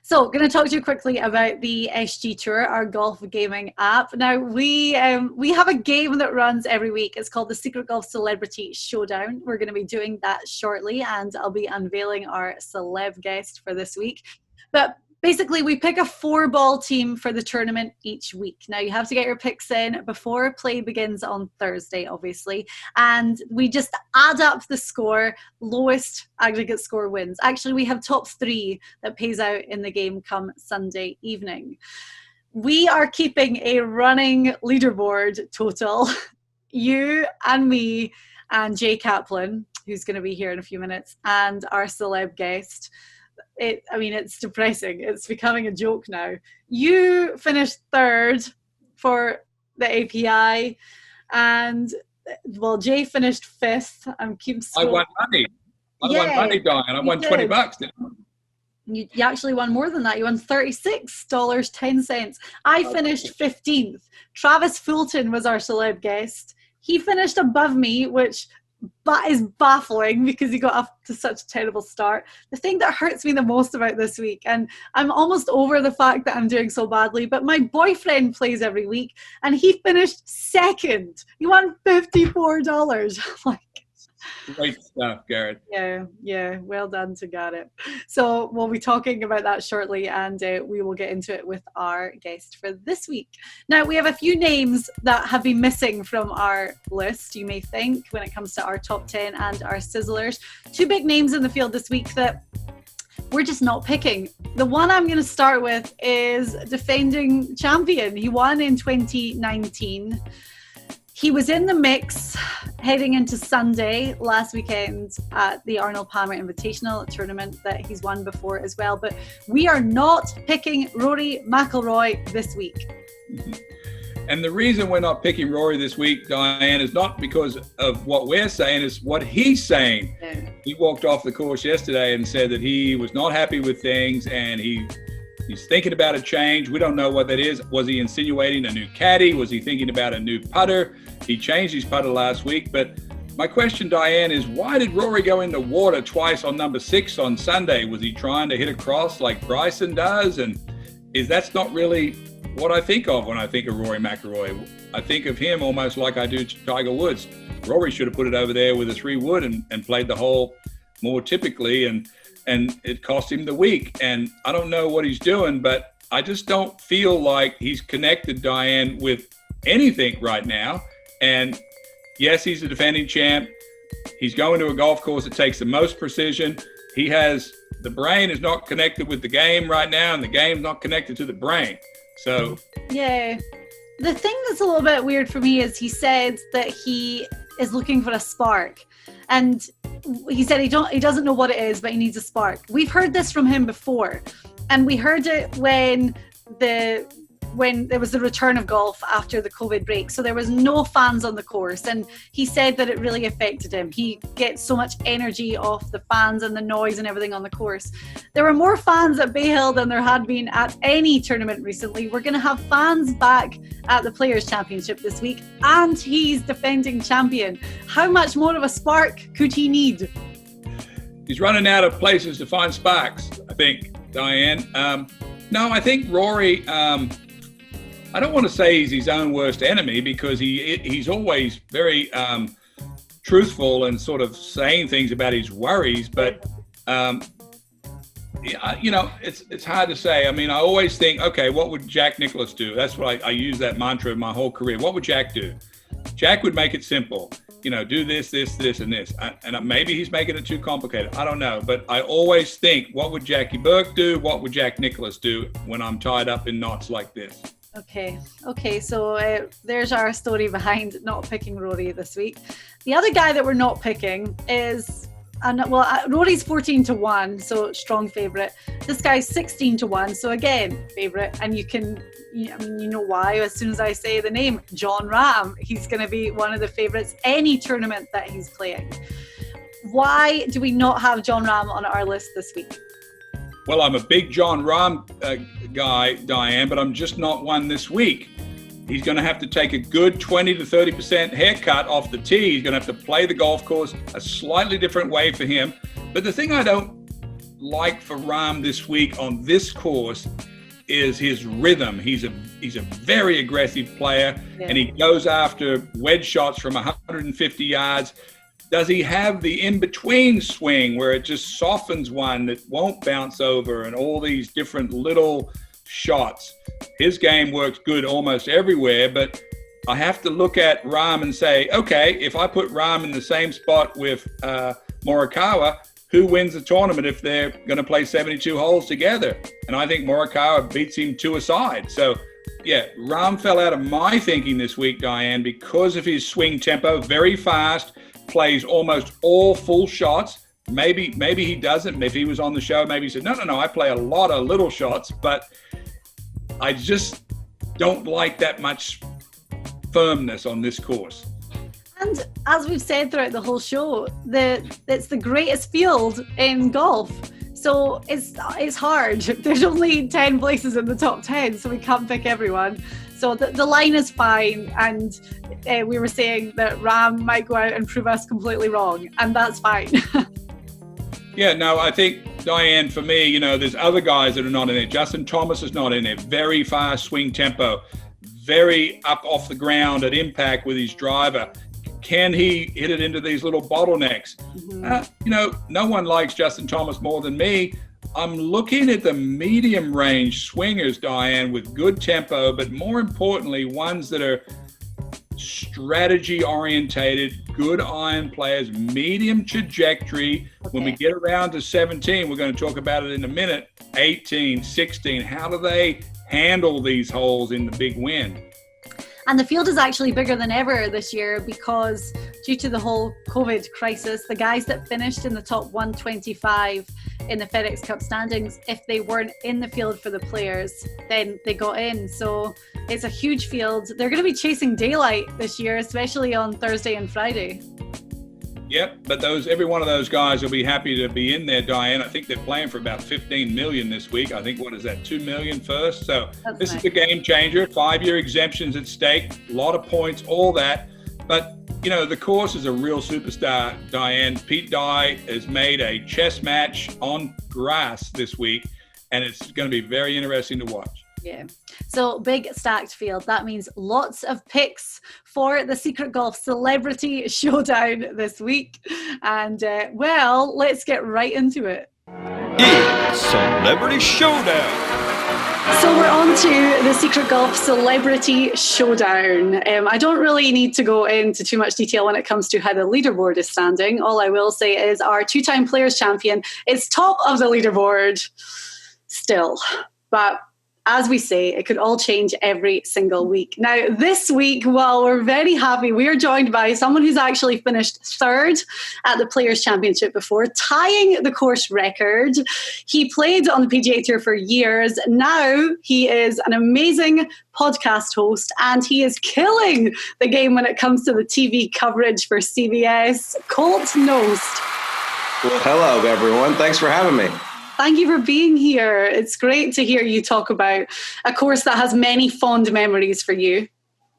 So, going to talk to you quickly about the SG Tour, our golf gaming app. Now, we have a game that runs every week. It's called the Secret Golf Celebrity Showdown. We're going to be doing that shortly, and I'll be unveiling our celeb guest for this week. But basically, we pick a 4-ball team for the tournament each week. Now, you have to get your picks in before play begins on Thursday, obviously. And we just add up the score. Lowest aggregate score wins. Actually, we have top 3 that pays out in the game come Sunday evening. We are keeping a running leaderboard total. You and me and Jay Kaplan, who's going to be here in a few minutes, and our celeb guest. It's depressing. It's becoming a joke now. You finished 3rd for the API, and Jay finished 5th. I won money. I won money, Diane. I won $20. Didn't I? You actually won more than that. You won $36.10. I finished 15th. Travis Fulton was our celeb guest. He finished above me, which is baffling because he got up to such a terrible start. The thing that hurts me the most about this week, and I'm almost over the fact that I'm doing so badly, but my boyfriend plays every week and he finished 2nd. He won $54. Great stuff, Garrett. Yeah, well done to Garrett. So we'll be talking about that shortly, and we will get into it with our guest for this week. Now, we have a few names that have been missing from our list, you may think, when it comes to our top 10 and our Sizzlers. 2 big names in the field this week that we're just not picking. The one I'm going to start with is defending champion. He won in 2019. He was in the mix heading into Sunday last weekend at the Arnold Palmer Invitational tournament that he's won before as well. But we are not picking Rory McIlroy this week. And the reason we're not picking Rory this week, Diane, is not because of what we're saying, it's what he's saying. Yeah. He walked off the course yesterday and said that he was not happy with things and he's thinking about a change. We don't know what that is. Was he insinuating a new caddy? Was he thinking about a new putter? He changed his putter last week. But my question, Diane, is why did Rory go in the water twice on number 6 on Sunday? Was he trying to hit across like Bryson does? And that's not really what I think of when I think of Rory McIlroy. I think of him almost like I do Tiger Woods. Rory should have put it over there with a 3-wood and played the hole more typically, and it cost him the week. And I don't know what he's doing, but I just don't feel like he's connected, Diane, with anything right now. And yes, he's a defending champ. He's going to a golf course that takes the most precision. The brain is not connected with the game right now, and the game's not connected to the brain. So yeah, the thing that's a little bit weird for me is he said that he is looking for a spark, and he said he doesn't know what it is, but he needs a spark. We've heard this from him before, and we heard it when there was the return of golf after the COVID break. So there was no fans on the course, and he said that it really affected him. He gets so much energy off the fans and the noise and everything on the course. There were more fans at Bay Hill than there had been at any tournament recently. We're going to have fans back at the Players Championship this week, and he's defending champion. How much more of a spark could he need? He's running out of places to find sparks, I think, Diane. No, I think Rory, I don't want to say he's his own worst enemy, because he's always very truthful and sort of saying things about his worries. But, it's hard to say. I mean, I always think, okay, what would Jack Nicklaus do? That's what I use that mantra in my whole career. What would Jack do? Jack would make it simple. Do this, this, this, and this. And maybe he's making it too complicated. I don't know. But I always think, what would Jackie Burke do? What would Jack Nicklaus do when I'm tied up in knots like this? Okay. So there's our story behind not picking Rory this week. The other guy that we're not picking is, Rory's 14-1, so strong favourite. This guy's 16-1, so again, favourite. And you know why, as soon as I say the name, Jon Rahm. He's going to be one of the favourites any tournament that he's playing. Why do we not have Jon Rahm on our list this week? Well, I'm a big Jon Rahm guy, Diane, but I'm just not one this week. He's going to have to take a good 20 to 30% haircut off the tee. He's going to have to play the golf course a slightly different way for him. But the thing I don't like for Rahm this week on this course is his rhythm. He's a very aggressive player, and he goes after wedge shots from 150 yards. Does he have the in-between swing where it just softens one that won't bounce over, and all these different little shots? His game works good almost everywhere, but I have to look at Rahm and say, okay, if I put Rahm in the same spot with Morikawa, who wins the tournament if they're going to play 72 holes together? And I think Morikawa beats him 2 aside. So, yeah, Rahm fell out of my thinking this week, Diane, because of his swing tempo, very fast, plays almost all full shots. Maybe he doesn't. If he was on the show, maybe he said, no, I play a lot of little shots, but I just don't like that much firmness on this course. And as we've said throughout the whole show, it's the greatest field in golf. So it's hard. There's only 10 places in the top 10, so we can't pick everyone. So the line is fine, and we were saying that Rahm might go out and prove us completely wrong, and that's fine. Yeah, no, I think, Diane, for me, there's other guys that are not in it. Justin Thomas is not in it. Very fast swing tempo, very up off the ground at impact with his driver. Can he hit it into these little bottlenecks? Mm-hmm. No one likes Justin Thomas more than me. I'm looking at the medium range swingers, Diane, with good tempo, but more importantly, ones that are strategy orientated, good iron players, medium trajectory. When we get around to 17, we're going to talk about it in a minute, 18, 16, how do they handle these holes in the big wind? And the field is actually bigger than ever this year because due to the whole COVID crisis, the guys that finished in the top 125 in the FedEx Cup standings, if they weren't in the field for the players, then they got in. So it's a huge field. They're going to be chasing daylight this year, especially on Thursday and Friday. Yep, but every one of those guys will be happy to be in there, Diane. I think they're playing for about 15 million this week. I think, what is that, 2 million first? So this is a game changer. 5-year exemptions at stake, a lot of points, all that. But, you know, the course is a real superstar, Diane. Pete Dye has made a chess match on grass this week, and it's going to be very interesting to watch. Yeah. So big stacked field. That means lots of picks for the Secret Golf Celebrity Showdown this week. And well, let's get right into it. It's Celebrity Showdown. So we're on to the Secret Golf Celebrity Showdown. I don't really need to go into too much detail when it comes to how the leaderboard is standing. All I will say is our 2-time Players Champion is top of the leaderboard still. But as we say, it could all change every single week. Now, this week, well, we're very happy. We are joined by someone who's actually finished third at the Players Championship before, tying the course record. He played on the PGA Tour for years. Now he is an amazing podcast host, and he is killing the game when it comes to the TV coverage for CBS. Colt Knost. Well, hello, everyone. Thanks for having me. Thank you for being here. It's great to hear you talk about a course that has many fond memories for you.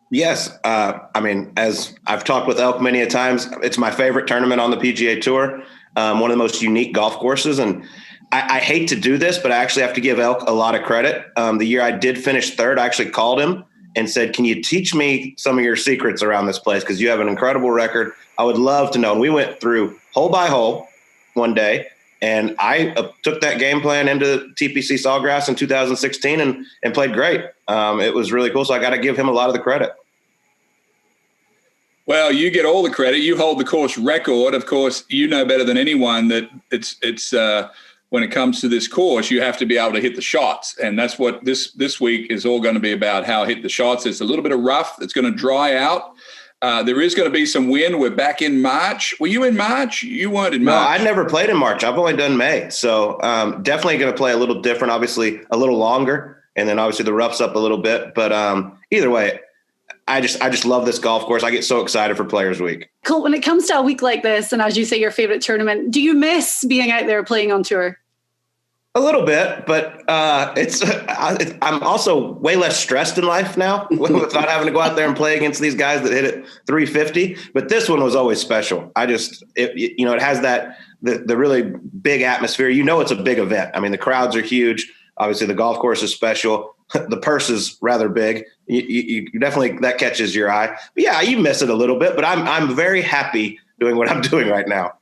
Yes. I mean, as I've talked with Elk many a times, it's my favorite tournament on the PGA Tour, one of the most unique golf courses. And I hate to do this, but I actually have to give Elk a lot of credit. The year I did finish third, I actually called him and said, can you teach me some of your secrets around this place? Because you have an incredible record. I would love to know. And we went through hole by hole one day. And I took that game plan into TPC Sawgrass in 2016 and played great. It was really cool. So I got to give him a lot of the credit. Well, you get all the credit. You hold the course record. Of course, you know better than anyone that it's when it comes to this course, you have to be able to hit the shots. And that's what this week is all going to be about, how hit the shots. It's a little bit of rough. It's going to dry out. There is going to be some wind. We're back in March. Were you in March? You weren't in March. No, I've never played in March. I've only done May. So definitely going to play a little different, obviously a little longer. And then obviously the rough's up a little bit. But either way, I just love this golf course. I get so excited for Players Week. Cool. When it comes to a week like this, and as you say, your favorite tournament, do you miss being out there playing on tour? A little bit, but I'm also way less stressed in life now without having to go out there and play against these guys that hit it 350. But this one was always special. It has the really big atmosphere. You know, it's a big event. I mean, the crowds are huge. Obviously, the golf course is special. The purse is rather big. You definitely, that catches your eye. But yeah, you miss it a little bit. But I'm very happy doing what I'm doing right now.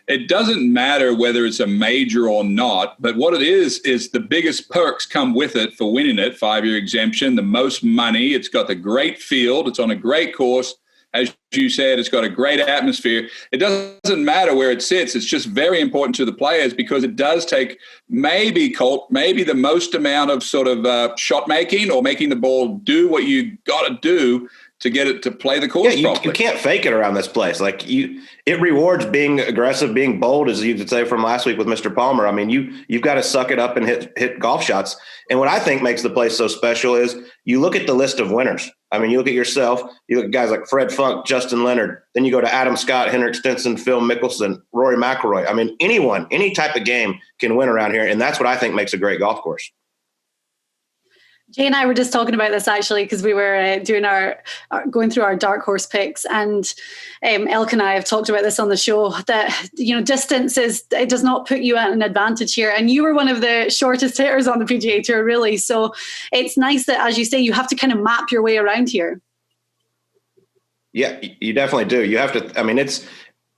It doesn't matter whether it's a major or not, but what it is the biggest perks come with it for winning it. 5-year exemption, the most money. It's got the great field. It's on a great course. As you said, it's got a great atmosphere. It doesn't matter where it sits. It's just very important to the players because it does take maybe the most amount of sort of shot making or making the ball do what you got to do to get it to play the course properly. You can't fake it around this place. Like it rewards being aggressive, being bold, as you could say from last week with Mr. Palmer. I mean, you've got to suck it up and hit golf shots. And what I think makes the place so special is you look at the list of winners. I mean, you look at yourself, you look at guys like Fred Funk, Justin Leonard, then you go to Adam Scott, Henrik Stenson, Phil Mickelson, Rory McIlroy. I mean, anyone, any type of game can win around here. And that's what I think makes a great golf course. Jay and I were just talking about this actually because we were doing going through our dark horse picks, and Elk and I have talked about this on the show that distance it does not put you at an advantage here, and you were one of the shortest hitters on the PGA Tour, really. So it's nice that, as you say, you have to kind of map your way around here. Yeah, you definitely do. You have to. I mean,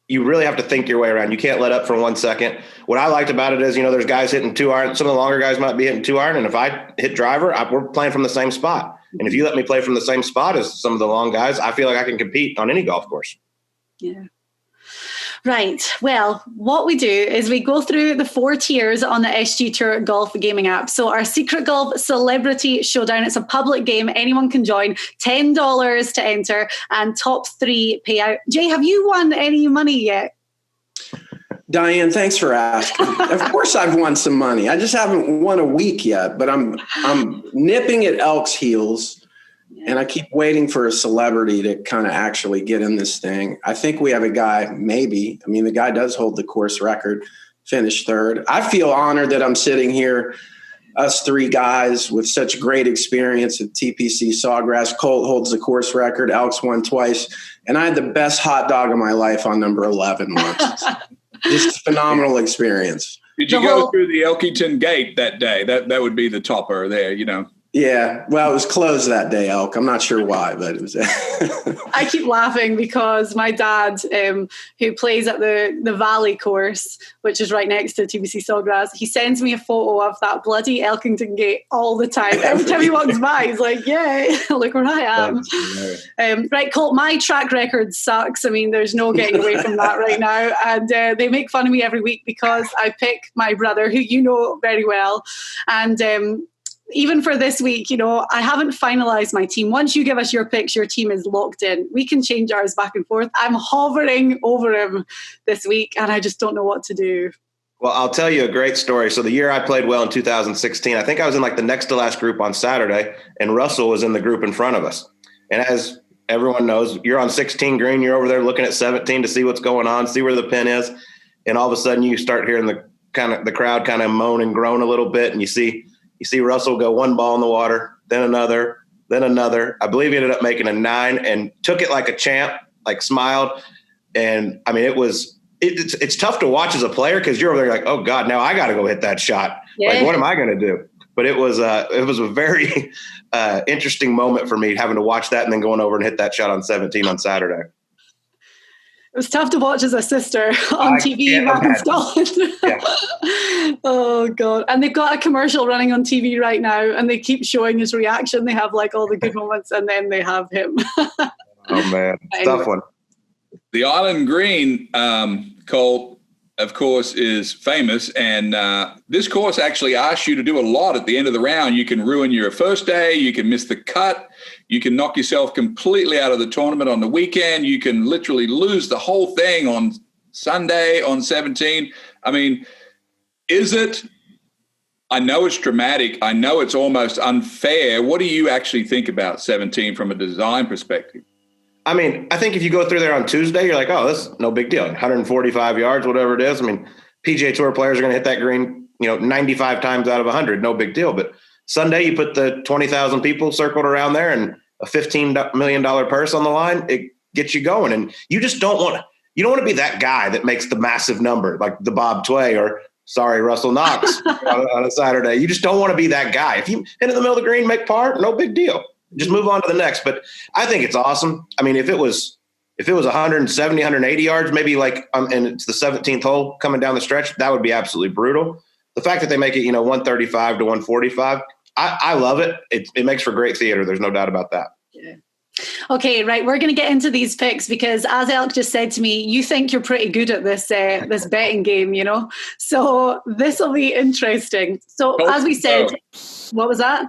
you really have to think your way around. You can't let up for 1 second. What I liked about it is, there's guys hitting 2-iron. Some of the longer guys might be hitting 2-iron. And if I hit driver, we're playing from the same spot. And if you let me play from the same spot as some of the long guys, I feel like I can compete on any golf course. Yeah. Right. Well, what we do is we go through the 4 tiers on the SG Tour Golf gaming app. So our Secret Golf Celebrity Showdown, it's a public game. Anyone can join. $10 to enter and top 3 payout. Jay, have you won any money yet? Diane, thanks for asking. Of course I've won some money. I just haven't won a week yet, but I'm nipping at Elk's heels. And I keep waiting for a celebrity to kind of actually get in this thing. I think we have a guy, maybe. I mean, the guy does hold the course record, finished 3rd. I feel honored that I'm sitting here, us 3 guys with such great experience at TPC Sawgrass. Colt holds the course record. Elk's won twice. And I had the best hot dog of my life on number 11 once. Just a phenomenal experience. Did you go through the Elkington gate that day? That would be the topper there, Yeah, well, it was closed that day, Elk. I'm not sure why, but it was. I keep laughing because my dad, who plays at the Valley course, which is right next to TPC Sawgrass, he sends me a photo of that bloody Elkington gate all the time. Every time he walks by, he's like, "Yeah, look where I am." Right, Colt, my track record sucks. I mean, there's no getting away from that right now. And they make fun of me every week because I pick my brother, who you know very well, and even for this week, I haven't finalized my team. Once you give us your picks, your team is locked in. We can change ours back and forth. I'm hovering over him this week, and I just don't know what to do. Well, I'll tell you a great story. So the year I played well in 2016, I think I was in like the next to last group on Saturday, and Russell was in the group in front of us. And as everyone knows, you're on 16 green, you're over there looking at 17 to see what's going on, see where the pin is. And all of a sudden you start hearing the crowd kind of moan and groan a little bit, and you see Russell go 1 ball in the water, then another. I believe he ended up making a 9 and took it like a champ, like smiled. And I mean, it's tough to watch as a player because you're over there like, oh God, now I got to go hit that shot. Yeah. Like, what am I going to do? But it was a very interesting moment for me having to watch that and then going over and hit that shot on 17 on Saturday. It was tough to watch as a sister on TV back in Scotland. Yeah. Oh, God. And they've got a commercial running on TV right now, and they keep showing his reaction. They have like all the good moments, and then they have him. Oh, man. Anyway. Tough one. The Island Green, Colt, of course, is famous. And this course actually asks you to do a lot at the end of the round. You can ruin your first day. You can miss the cut. You can knock yourself completely out of the tournament on the weekend. You can literally lose the whole thing on Sunday on 17. I mean, I know it's dramatic. I know it's almost unfair. What do you actually think about 17 from a design perspective? I mean, I think if you go through there on Tuesday, you're like, oh, this is no big deal. 145 yards, whatever it is. I mean, PGA Tour players are going to hit that green, 95 times out of 100, no big deal. But Sunday, you put the 20,000 people circled around there and a $15 million purse on the line, it gets you going. And you just don't want to be that guy that makes the massive number, like the Bob Tway or, Russell Knox on a Saturday. You just don't want to be that guy. If you hit in the middle of the green, make par, no big deal. Just move on to the next. But I think it's awesome. I mean, if it was 170, 180 yards, maybe like, and it's the 17th hole coming down the stretch, that would be absolutely brutal. The fact that they make it, 135 to 145, I love it. It makes for great theater. There's no doubt about that. Yeah. Okay, right. We're going to get into these picks because, as Elk just said to me, you think you're pretty good at this this betting game, So this will be interesting. So as we said, what was that?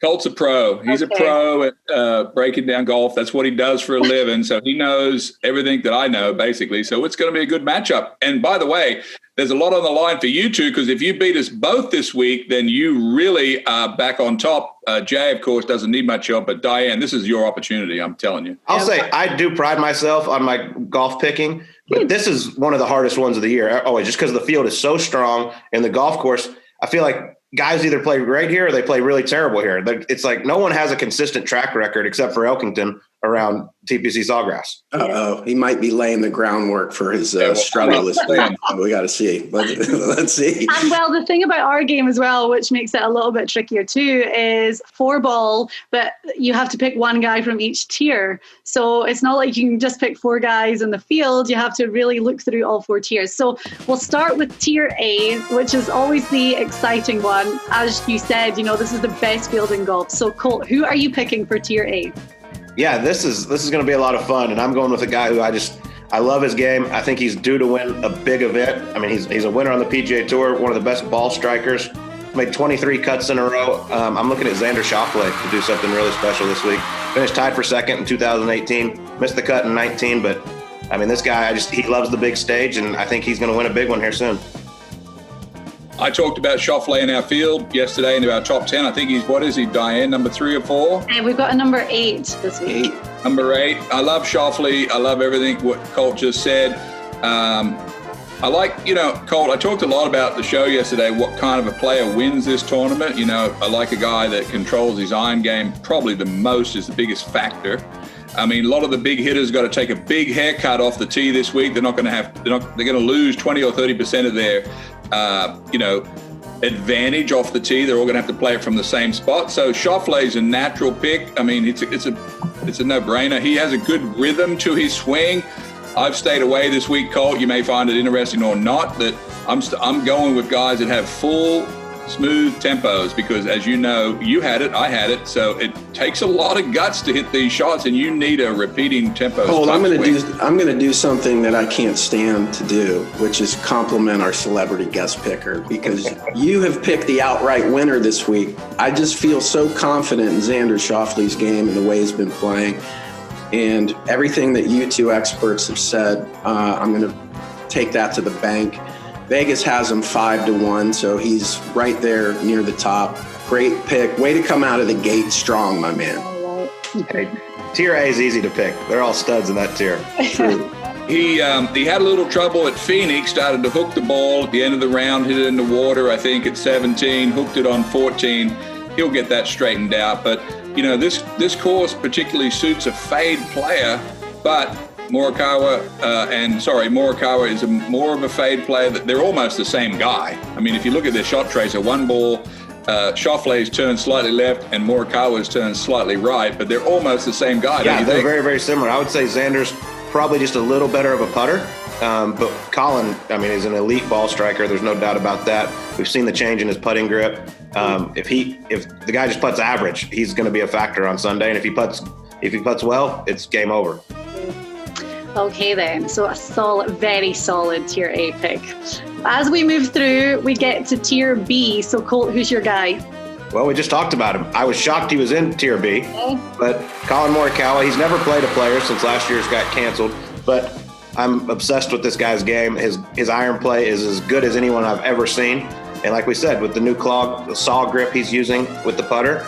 Colt's a pro. He's a pro at breaking down golf. That's what he does for a living. So he knows everything that I know, basically. So it's going to be a good matchup. And by the way, there's a lot on the line for you two, because if you beat us both this week, then you really are back on top. Jay, of course, doesn't need much help, but Diane, this is your opportunity. I'm telling you. I'll say I do pride myself on my golf picking, but this is one of the hardest ones of the year. Always, just because the field is so strong and the golf course, I feel like guys either play great here or they play really terrible here. It's like no one has a consistent track record except for Elkington around TPC Sawgrass. Uh-oh, he might be laying the groundwork for his struggle this week. We got to see. Let's see. And well, the thing about our game as well, which makes it a little bit trickier too, is 4-ball, but you have to pick one guy from each tier. So it's not like you can just pick 4 guys in the field. You have to really look through all 4 tiers. So we'll start with tier A, which is always the exciting one. As you said, this is the best field in golf. So Colt, who are you picking for tier A? Yeah, this is going to be a lot of fun, and I'm going with a guy who I love his game. I think he's due to win a big event. I mean, he's a winner on the PGA Tour, one of the best ball strikers. Made 23 cuts in a row. I'm looking at Xander Schauffele to do something really special this week. Finished tied for second in 2018. Missed the cut in 19, but I mean, this guy, he loves the big stage, and I think he's going to win a big one here soon. I talked about Schauffele in our field yesterday into our top 10. I think he's, Diane, number 3 or 4? And we've got a number 8 this week. Number 8. I love Schauffele. I love everything what Colt just said. I like, Colt, I talked a lot about the show yesterday, what kind of a player wins this tournament. I like a guy that controls his iron game probably the most, is the biggest factor. I mean, a lot of the big hitters got to take a big haircut off the tee this week. They're going to lose 20 or 30% of their, advantage off the tee. They're all going to have to play it from the same spot. So Schauffele is a natural pick. I mean, it's a no-brainer. He has a good rhythm to his swing. I've stayed away this week, Colt. You may find it interesting or not, that I'm going with guys that have full, smooth tempos, because as you know, you had it, I had it, so it takes a lot of guts to hit these shots, and you need a repeating tempo. Colt, I'm going to do something that I can't stand to do, which is compliment our celebrity guest picker, because you have picked the outright winner this week. I just feel so confident in Xander Schauffele's game and the way he's been playing, and everything that you two experts have said. I'm going to take that to the bank. Vegas has him 5-1, so he's right there near the top. Great pick. Way to come out of the gate strong, my man. Hey, tier A is easy to pick. They're all studs in that tier. True. He had a little trouble at Phoenix, started to hook the ball at the end of the round, hit it in the water, I think, at 17, hooked it on 14. He'll get that straightened out. But, this course particularly suits a fade player, but Morikawa is more of a fade player. They're almost the same guy. I mean, if you look at their shot tracer, one ball, Schauffele's turned slightly left and Morikawa's turned slightly right, but they're almost the same guy. Yeah, they're very, very similar. I would say Xander's probably just a little better of a putter, but Colin, is an elite ball striker. There's no doubt about that. We've seen the change in his putting grip. If the guy just putts average, he's going to be a factor on Sunday, and if he putts well, it's game over. Okay then, so a very solid tier A pick. As we move through, we get to tier B. So Colt, who's your guy? Well, we just talked about him. I was shocked he was in tier B, but Colin Morikawa, he's never played a player since last year's got canceled, but I'm obsessed with this guy's game. His iron play is as good as anyone I've ever seen. And like we said, with the new the saw grip he's using with the putter,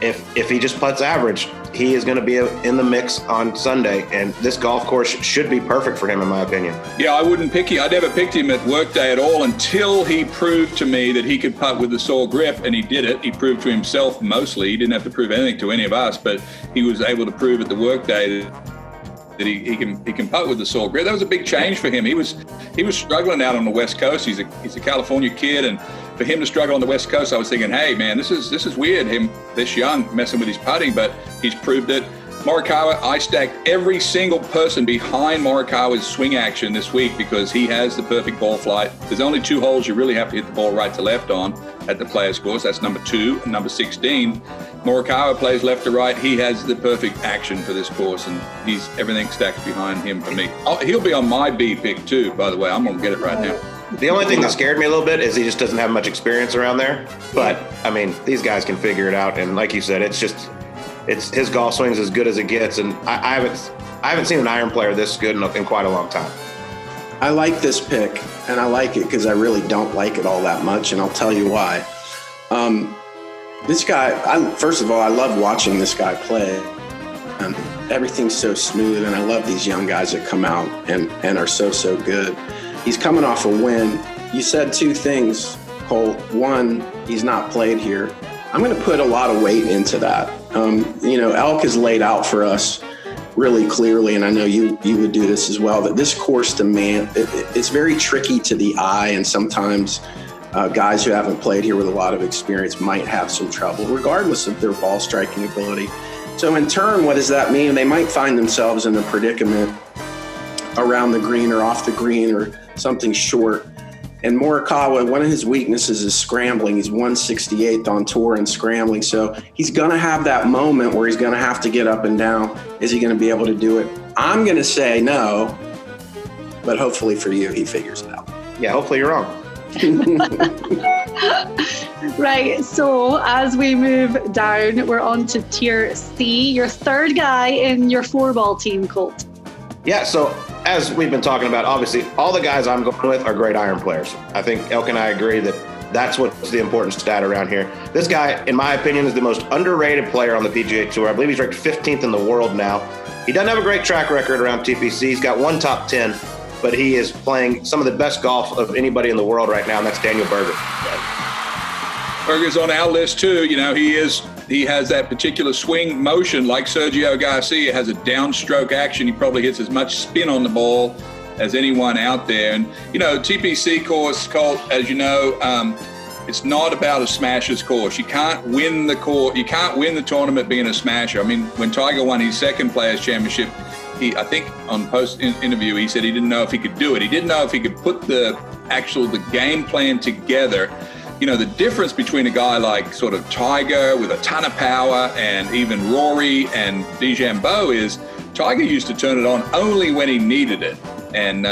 if he just putts average, he is going to be in the mix on Sunday, and this golf course should be perfect for him, in my opinion. Yeah, I wouldn't pick him. I never picked him at workday at all until he proved to me that he could putt with the saw grip, and he did it. He proved to himself mostly. He didn't have to prove anything to any of us, but he was able to prove at the workday that he can putt with the saw grip. That was a big change for him. He was struggling out on the West Coast. He's a California kid, and for him to struggle on the West Coast, I was thinking, hey man, this is weird. Him this young messing with his putting, but he's proved it. Morikawa, I stacked every single person behind Morikawa's swing action this week because he has the perfect ball flight. There's only 2 holes you really have to hit the ball right to left on at the Players course. That's number 2 and number 16. Morikawa plays left to right. He has the perfect action for this course, and he's everything stacked behind him for me. He'll be on my B pick too, by the way. I'm going to get it right now. The only thing that scared me a little bit is he just doesn't have much experience around there. But, these guys can figure it out. And like you said, it's his golf swing's as good as it gets. And I haven't seen an iron player this good in quite a long time. I like this pick, and I like it because I really don't like it all that much, and I'll tell you why. This guy, first of all, I love watching this guy play. Everything's so smooth, and I love these young guys that come out and are so good. He's coming off a win. You said 2 things, Colt. One, he's not played here. I'm going to put a lot of weight into that. Elk has laid out for us really clearly, and I know you would do this as well, that this course it's very tricky to the eye, and sometimes guys who haven't played here with a lot of experience might have some trouble, regardless of their ball striking ability. So in turn, what does that mean? They might find themselves in a predicament around the green or off the green or something short. And Morikawa, one of his weaknesses is scrambling. He's 168th on tour in scrambling. So he's going to have that moment where he's going to have to get up and down. Is he going to be able to do it? I'm going to say no, but hopefully for you, he figures it out. Yeah, hopefully you're wrong. Right, so as we move down, we're on to Tier C, your third guy in your 4-ball team, Colt. Yeah, so as we've been talking about, obviously, all the guys I'm going with are great iron players. I think Elk and I agree that that's what's the important stat around here. This guy, in my opinion, is the most underrated player on the PGA Tour. I believe he's ranked 15th in the world now. He doesn't have a great track record around TPC. He's got one top 10, but he is playing some of the best golf of anybody in the world right now, and that's Daniel Berger. Berger's on our list too. You know, he has that particular swing motion like Sergio Garcia, has a downstroke action. He probably hits as much spin on the ball as anyone out there. And, you know, TPC course, Colt, as you know, it's not about a smasher's course. You can't win the course. You can't win the tournament being a smasher. I mean, when Tiger won his second Players Championship, I think on post-interview, he said he didn't know if he could do it. He didn't know if he could put the game plan together. You know, the difference between a guy like sort of Tiger with a ton of power and even Rory and DeChambeau is Tiger used to turn it on only when he needed it. And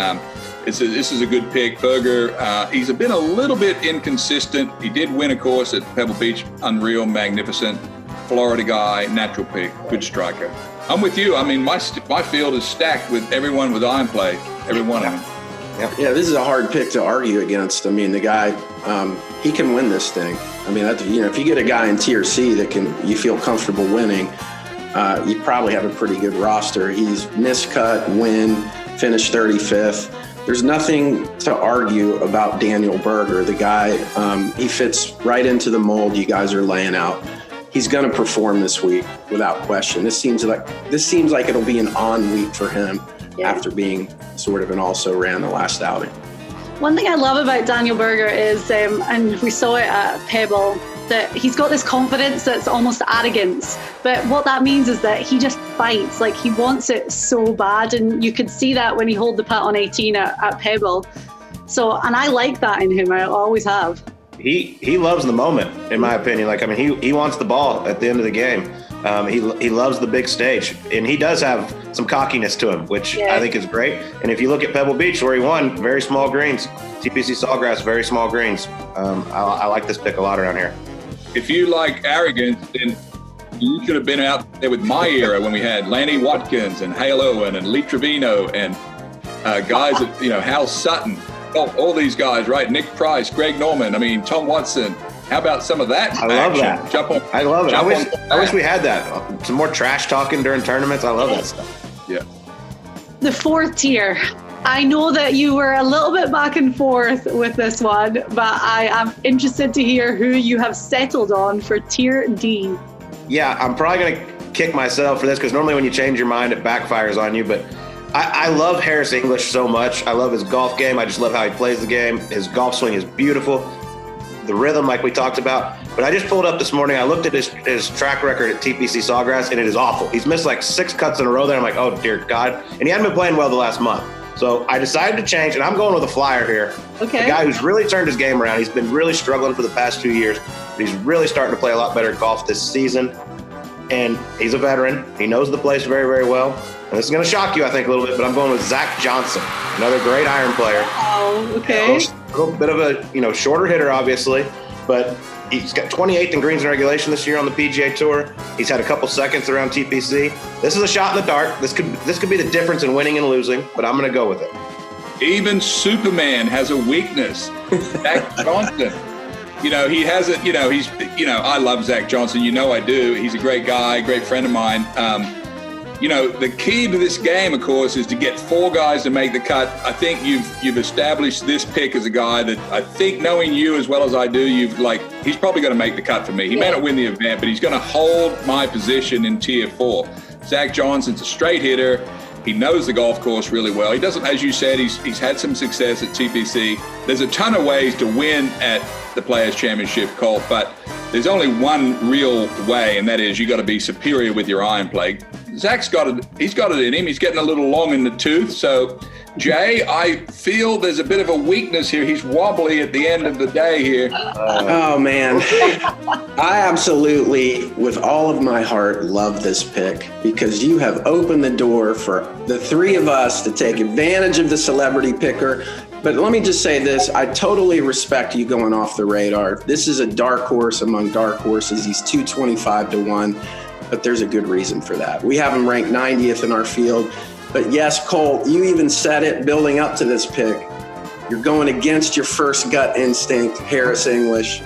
this is a good pick. Berger, he's been a little bit inconsistent. He did win a course at Pebble Beach, unreal, magnificent. Florida guy, natural pick, good striker. I'm with you. I mean, my field is stacked with everyone with iron play, every one of them. Yeah, this is a hard pick to argue against. I mean, the guy, he can win this thing. I mean, if you get a guy in Tier C that you feel comfortable winning, you probably have a pretty good roster. He's miscut, finished 35th. There's nothing to argue about Daniel Berger. The guy, he fits right into the mold you guys are laying out. He's going to perform this week without question. This seems like it'll be an on week for him after being sort of an also-ran the last outing. One thing I love about Daniel Berger is, and we saw it at Pebble, that he's got this confidence that's almost arrogance. But what that means is that he just fights. Like, he wants it so bad. And you could see that when he held the putt on 18 at Pebble. So, and I like that in him. I always have. He loves the moment, in my opinion. Like, I mean, he wants the ball at the end of the game. He loves the big stage, and he does have some cockiness to him, which I think is great. And if you look at Pebble Beach, where he won, very small greens. TPC Sawgrass, very small greens. I like this pick a lot around here. If you like arrogance, then you should have been out there with my era when we had Lanny Watkins and Hale Owen and Lee Trevino and guys that, Hal Sutton. All these guys, right? Nick Price, Greg Norman. I mean, Tom Watson. How about some of that? I love that. I love it. I wish we had that. Some more trash talking during tournaments. I love that stuff. Yeah. The fourth tier. I know that you were a little bit back and forth with this one, but I am interested to hear who you have settled on for Tier D. Yeah, I'm probably going to kick myself for this because normally when you change your mind, it backfires on you. But I love Harris English so much. I love his golf game. I just love how he plays the game. His golf swing is beautiful. The rhythm, like we talked about. But I just pulled up this morning. I looked at his track record at TPC Sawgrass, and it is awful. He's missed like 6 cuts in a row there. I'm like, oh, dear God. And he hadn't been playing well the last month. So I decided to change, and I'm going with a flyer here. Okay. A guy who's really turned his game around. He's been really struggling for the past 2 years, but he's really starting to play a lot better golf this season. And he's a veteran. He knows the place very, very well. And this is going to shock you, I think, a little bit, but I'm going with Zach Johnson, another great iron player. Oh, okay. A little bit of a, shorter hitter, obviously, but he's got 28th in greens in regulation this year on the PGA Tour. He's had a couple seconds around TPC. This is a shot in the dark. This could be the difference in winning and losing, but I'm going to go with it. Even Superman has a weakness. Zach Johnson. He has it. I love Zach Johnson. I do. He's a great guy, great friend of mine. The key to this game, of course, is to get 4 guys to make the cut. I think you've established this pick as a guy that I think, knowing you as well as I do, he's probably going to make the cut for me. He may not win the event, but he's going to hold my position in Tier 4. Zach Johnson's a straight hitter. He knows the golf course really well. He doesn't, as you said, he's had some success at TPC. There's a ton of ways to win at the Players Championship, Colt, but there's only one real way, and that is you got to be superior with your iron play. Zach's got it. He's got it in him. He's getting a little long in the tooth. So, Jay, I feel there's a bit of a weakness here. He's wobbly at the end of the day here. Oh, man. I absolutely, with all of my heart, love this pick because you have opened the door for the three of us to take advantage of the celebrity picker. But let me just say this. I totally respect you going off the radar. This is a dark horse among dark horses. He's 225-1, but there's a good reason for that. We have him ranked 90th in our field. But yes, Colt, you even said it building up to this pick. You're going against your first gut instinct, Harris English.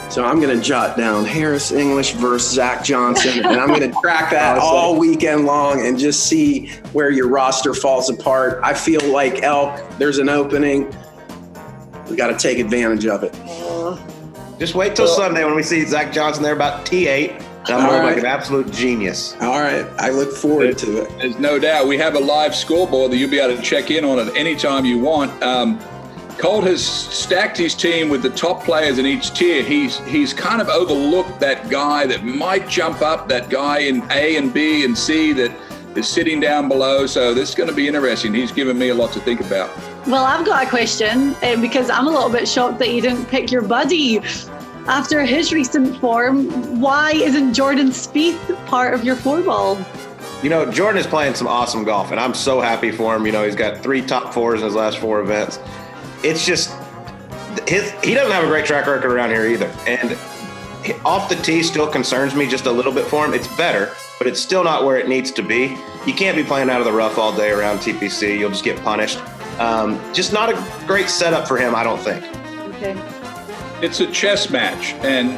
So I'm going to jot down Harris English versus Zach Johnson, and I'm going to track that all weekend long and just see where your roster falls apart. I feel like Elk, there's an opening. We got to take advantage of it. Just wait till Sunday when we see Zach Johnson there about T8. And I'm looking like an absolute genius. All right. I look forward to it. There's no doubt. We have a live scoreboard that you'll be able to check in on at any time you want. Colt has stacked his team with the top players in each tier. He's kind of overlooked that guy that might jump up, that guy in A and B and C that is sitting down below. So this is going to be interesting. He's given me a lot to think about. Well, I've got a question because I'm a little bit shocked that you didn't pick your buddy. After his recent form, why isn't Jordan Spieth part of your four-ball? You know, Jordan is playing some awesome golf, and I'm so happy for him. You know, he's got 3 top 4s in his last 4 events. It's just he doesn't have a great track record around here either. And off the tee still concerns me just a little bit for him. It's better, but it's still not where it needs to be. You can't be playing out of the rough all day around TPC. You'll just get punished. Just not a great setup for him, I don't think. Okay. It's a chess match, and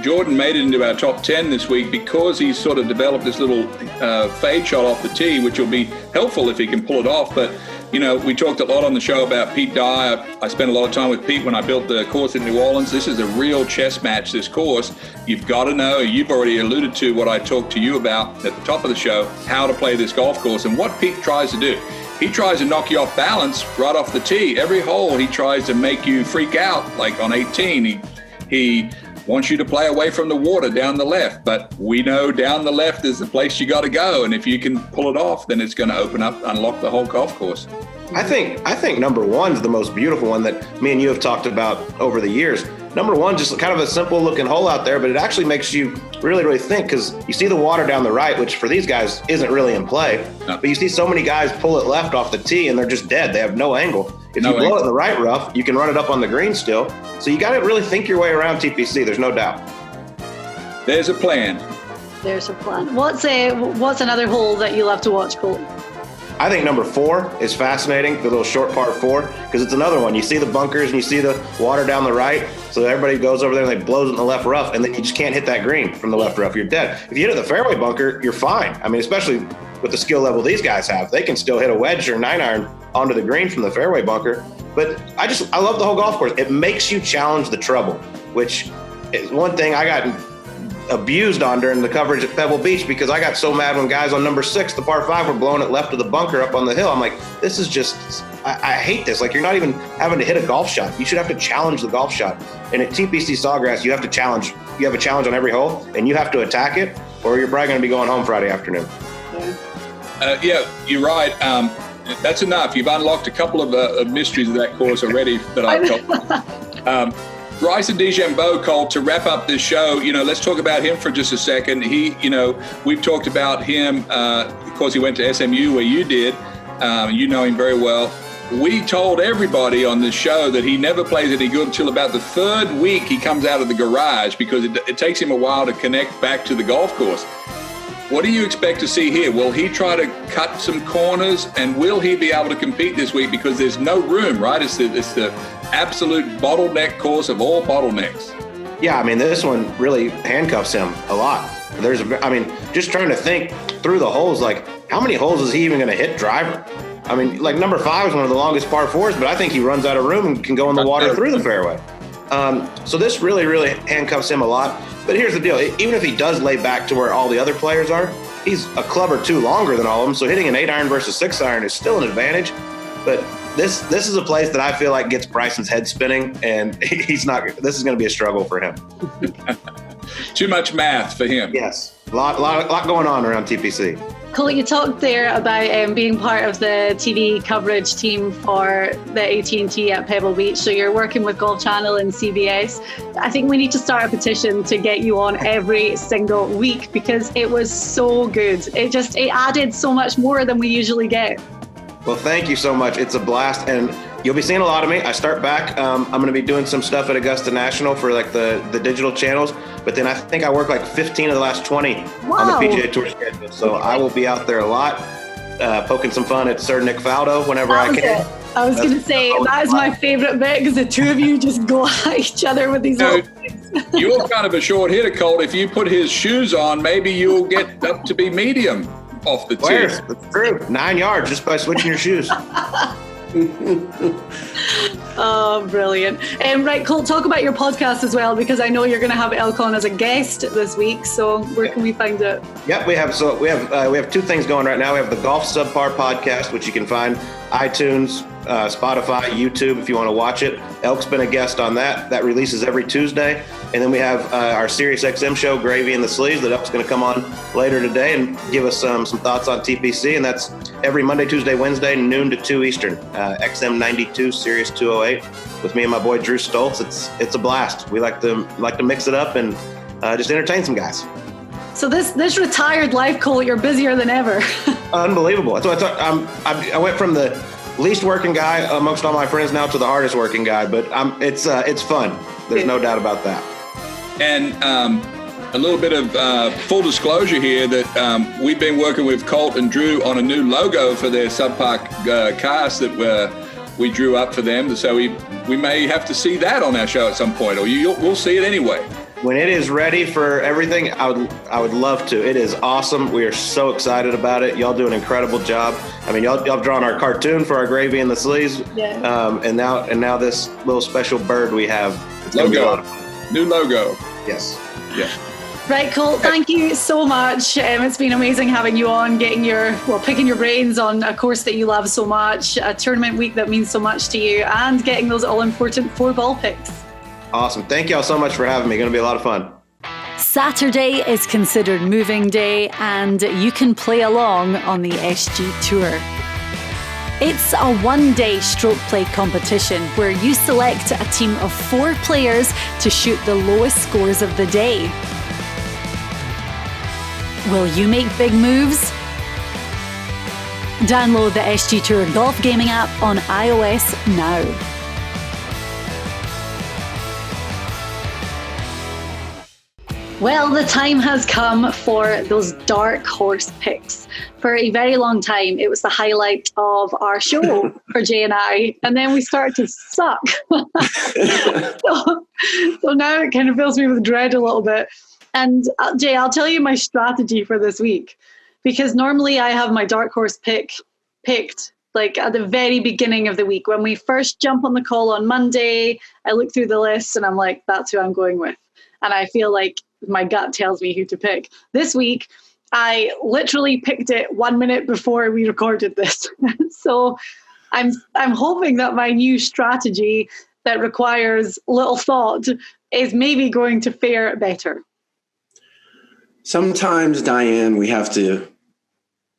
Jordan made it into our top 10 this week because he's sort of developed this little fade shot off the tee, which will be helpful if he can pull it off. But, you know, we talked a lot on the show about Pete Dye. I spent a lot of time with Pete when I built the course in New Orleans. This is a real chess match, this course. You've got to know, you've already alluded to what I talked to you about at the top of the show, how to play this golf course and what Pete tries to do. He tries to knock you off balance right off the tee. Every hole he tries to make you freak out, like on 18. He wants you to play away from the water down the left, but we know down the left is the place you got to go. And if you can pull it off, then it's going to unlock the whole golf course. I think number 1 is the most beautiful one that me and you have talked about over the years. Number 1, just kind of a simple looking hole out there, but it actually makes you really, really think because you see the water down the right, which for these guys isn't really in play. No. But you see so many guys pull it left off the tee and they're just dead. They have no angle. If you blow it in the right rough, you can run it up on the green still. So you got to really think your way around TPC. There's no doubt. There's a plan. There's a plan. What's another hole that you love to watch, Colt? I think number 4 is fascinating, the little short par 4, because it's another one. You see the bunkers and you see the water down the right, so everybody goes over there and they blows it in the left rough, and then you just can't hit that green from the left rough. You're dead. If you hit it the fairway bunker, you're fine. I mean, especially with the skill level these guys have. They can still hit a wedge or 9-iron onto the green from the fairway bunker. But I love the whole golf course. It makes you challenge the trouble, which is one thing I got abused on during the coverage at Pebble Beach because I got so mad when guys on number 6, the par 5, were blowing it left of the bunker up on the hill. I'm like, this is just, I hate this. Like, you're not even having to hit a golf shot. You should have to challenge the golf shot. And at TPC Sawgrass, you have to challenge. You have a challenge on every hole, and you have to attack it, or you're probably going to be going home Friday afternoon. Yeah, you're right. That's enough. You've unlocked a couple of mysteries of that course already that I've told. Bryson DeChambeau, Colt, to wrap up this show, you know, let's talk about him for just a second. He, you know, we've talked about him, of course, he went to SMU where you did. You know him very well. We told everybody on this show that he never plays any good until about the 3rd week he comes out of the garage because it takes him a while to connect back to the golf course. What do you expect to see here? Will he try to cut some corners, and will he be able to compete this week? Because there's no room, right? It's the absolute bottleneck course of all bottlenecks. Yeah, I mean, this one really handcuffs him a lot. Just trying to think through the holes, like how many holes is he even going to hit driver? I mean, like number 5 is one of the longest par 4s, but I think he runs out of room and can go in the water through the fairway. So this really, really handcuffs him a lot. But here's the deal. Even if he does lay back to where all the other players are, he's a club or two longer than all of them. So hitting an 8-iron versus 6-iron is still an advantage. But this is a place that I feel like gets Bryson's head spinning, and he's not. This is going to be a struggle for him. Too much math for him. Yes, a lot going on around TPC. Cool, you talked there about being part of the TV coverage team for the AT&T at Pebble Beach. So you're working with Golf Channel and CBS. I think we need to start a petition to get you on every single week because it was so good. It added so much more than we usually get. Well, thank you so much. It's a blast, and you'll be seeing a lot of me. I start back. I'm going to be doing some stuff at Augusta National for like the digital channels, but then I think I work like 15 of the last 20 on the PGA Tour schedule. So I will be out there a lot, poking some fun at Sir Nick Faldo whenever I can. I was going to say, that is my favorite bit because the two of you just go at each other with these little things. You're kind of a short hitter, Colt. If you put his shoes on, maybe you'll get up to be medium off the tee. That's true. 9 yards just by switching your shoes. Oh, brilliant. Right, Colt, talk about your podcast as well, because I know you're going to have Elk on as a guest this week. So where can we find it? Yeah, we have two things going right now. We have the Golf Subpar podcast, which you can find iTunes, Spotify, YouTube if you want to watch it. Elk's been a guest on that. That releases every Tuesday. And then we have our Sirius XM show, Gravy in the Sleeves, that Elk's going to come on later today and give us some thoughts on TPC. And that's every Monday, Tuesday, Wednesday, noon to 2 Eastern, XM 92, Sirius 208, with me and my boy Drew Stoltz. It's a blast. We like to mix it up and just entertain some guys. So this retired life, Colt, you're busier than ever. Unbelievable. That's what I went from the least working guy amongst all my friends now to the hardest working guy, but it's fun. There's no doubt about that. And a little bit of full disclosure here that we've been working with Colt and Drew on a new logo for their Subpar cast that we drew up for them. So we may have to see that on our show at some point, or we'll see it anyway. When it is ready for everything, I would love to. It is awesome. We are so excited about it. Y'all do an incredible job. I mean, y'all have drawn our cartoon for our Gravy in the Sleeves. Yeah. And now this little special bird we have. It's gonna be a lot of fun. New logo. Yes. Yeah. Right, Colt, thank you so much. It's been amazing having you on, picking your brains on a course that you love so much, a tournament week that means so much to you, and getting those all-important 4 ball picks. Awesome. Thank you all so much for having me. Going to be a lot of fun. Saturday is considered moving day, and you can play along on the SG Tour. It's a one-day stroke play competition where you select a team of 4 players to shoot the lowest scores of the day. Will you make big moves? Download the SG Tour Golf Gaming app on iOS now. Well, the time has come for those dark horse picks. For a very long time, it was the highlight of our show for Jay and I, and then we started to suck. so now it kind of fills me with dread a little bit. And Jay, I'll tell you my strategy for this week, because normally I have my dark horse picked like at the very beginning of the week. When we first jump on the call on Monday, I look through the list and I'm like, that's who I'm going with. And I feel like my gut tells me who to pick. This week, I literally picked it 1 minute before we recorded this. So I'm hoping that my new strategy that requires little thought is maybe going to fare better. Sometimes, Diane, we have to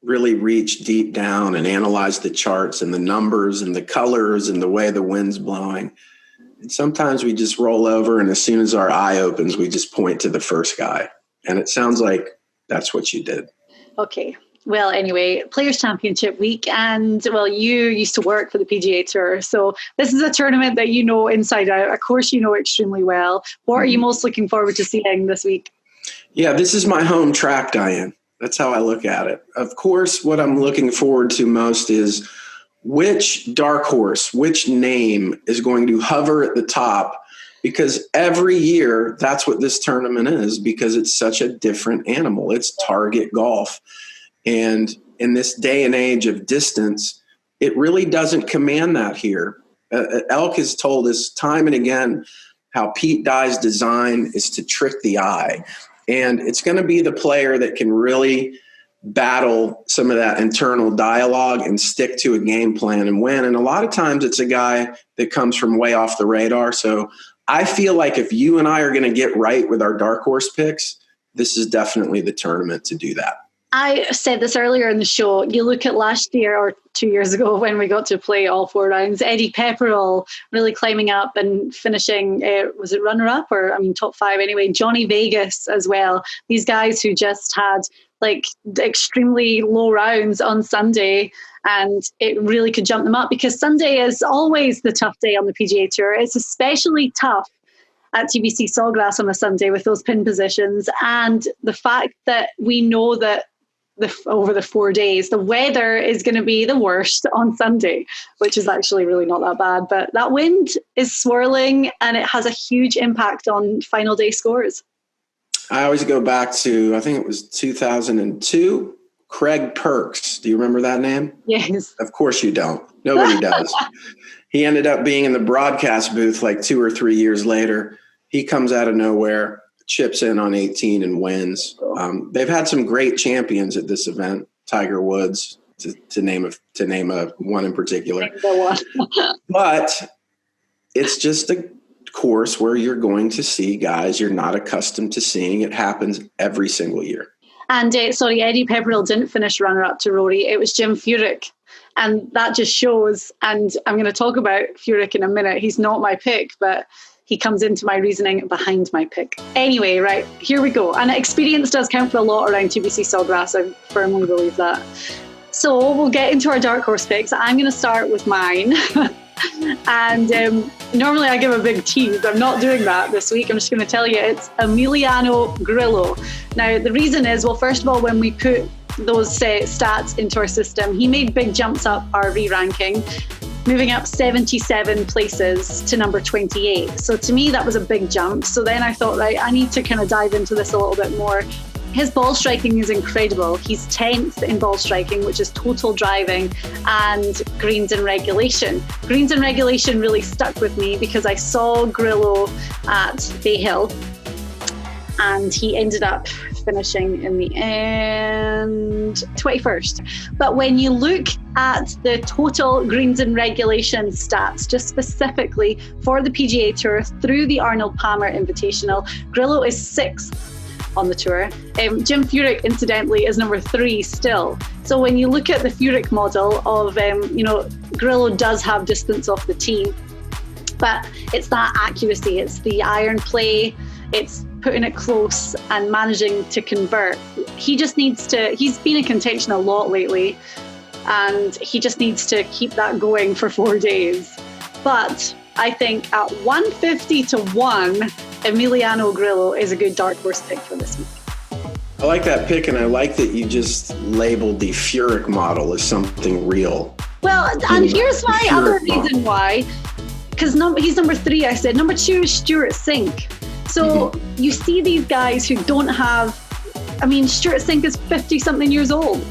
really reach deep down and analyze the charts and the numbers and the colors and the way the wind's blowing. And sometimes we just roll over, and as soon as our eye opens, we just point to the first guy. And it sounds like that's what you did. Okay. Well, anyway, Players Championship week, and well, you used to work for the PGA Tour, so this is a tournament that you know inside out. Of course, you know extremely well. What are you most looking forward to seeing this week? Yeah, this is my home track, Diane. That's how I look at it. Of course, what I'm looking forward to most is which dark horse, which name is going to hover at the top, because every year that's what this tournament is, because it's such a different animal. It's target golf. And in this day and age of distance, it really doesn't command that here. Elk has told us time and again how Pete Dye's design is to trick the eye. And it's going to be the player that can really battle some of that internal dialogue and stick to a game plan and win. And a lot of times it's a guy that comes from way off the radar. So I feel like if you and I are going to get right with our dark horse picks, this is definitely the tournament to do that. I said this earlier in the show. You look at last year or 2 years ago when we got to play all 4 rounds, Eddie Pepperell really climbing up and finishing, was it runner-up or, top 5 anyway, Johnny Vegas as well. These guys who just had like extremely low rounds on Sunday, and it really could jump them up, because Sunday is always the tough day on the PGA Tour. It's especially tough at TPC Sawgrass on a Sunday with those pin positions, and the fact that we know that over the 4 days, the weather is going to be the worst on Sunday, which is actually really not that bad. But that wind is swirling and it has a huge impact on final day scores. I always go back to, I think it was 2002, Craig Perks. Do you remember that name? Yes. Of course you don't. Nobody does. He ended up being in the broadcast booth like 2 or 3 years later. He comes out of nowhere, chips in on 18 and wins. They've had some great champions at this event, Tiger Woods, to name a one in particular. But it's just a course where you're going to see guys you're not accustomed to seeing. It happens every single year. And Eddie Pepperell didn't finish runner-up to Rory. It was Jim Furyk. And that just shows, and I'm going to talk about Furyk in a minute. He's not my pick, but he comes into my reasoning behind my pick. Anyway, right, here we go. And experience does count for a lot around TPC Sawgrass. I firmly believe that. So we'll get into our dark horse picks. I'm going to start with mine. And normally I give a big tease. I'm not doing that this week. I'm just going to tell you it's Emiliano Grillo. Now, the reason is, well, first of all, when we put those stats into our system, he made big jumps up our re-ranking, moving up 77 places to number 28. So to me, that was a big jump. So then I thought, right, I need to kind of dive into this a little bit more. His ball striking is incredible. He's 10th in ball striking, which is total driving, and greens in regulation. Greens in regulation really stuck with me because I saw Grillo at Bay Hill, and he ended up finishing in the end 21st. But when you look at the total greens in regulation stats, just specifically for the PGA Tour through the Arnold Palmer Invitational, Grillo is 6th on the tour. Jim Furyk, incidentally, is number 3 still. So when you look at the Furyk model of, Grillo does have distance off the tee, but it's that accuracy, it's the iron play, it's putting it close and managing to convert. He just needs to, he's been in contention a lot lately, and he just needs to keep that going for 4 days. But I think at 150 to 1, Emiliano Grillo is a good dark horse pick for this week. I like that pick, and I like that you just labeled the Furyk model as something real. Well, and here's my other reason why. Because he's number 3, I said. Number 2 is Stuart Sink. So you see these guys who don't have, Stuart Sink is 50-something years old.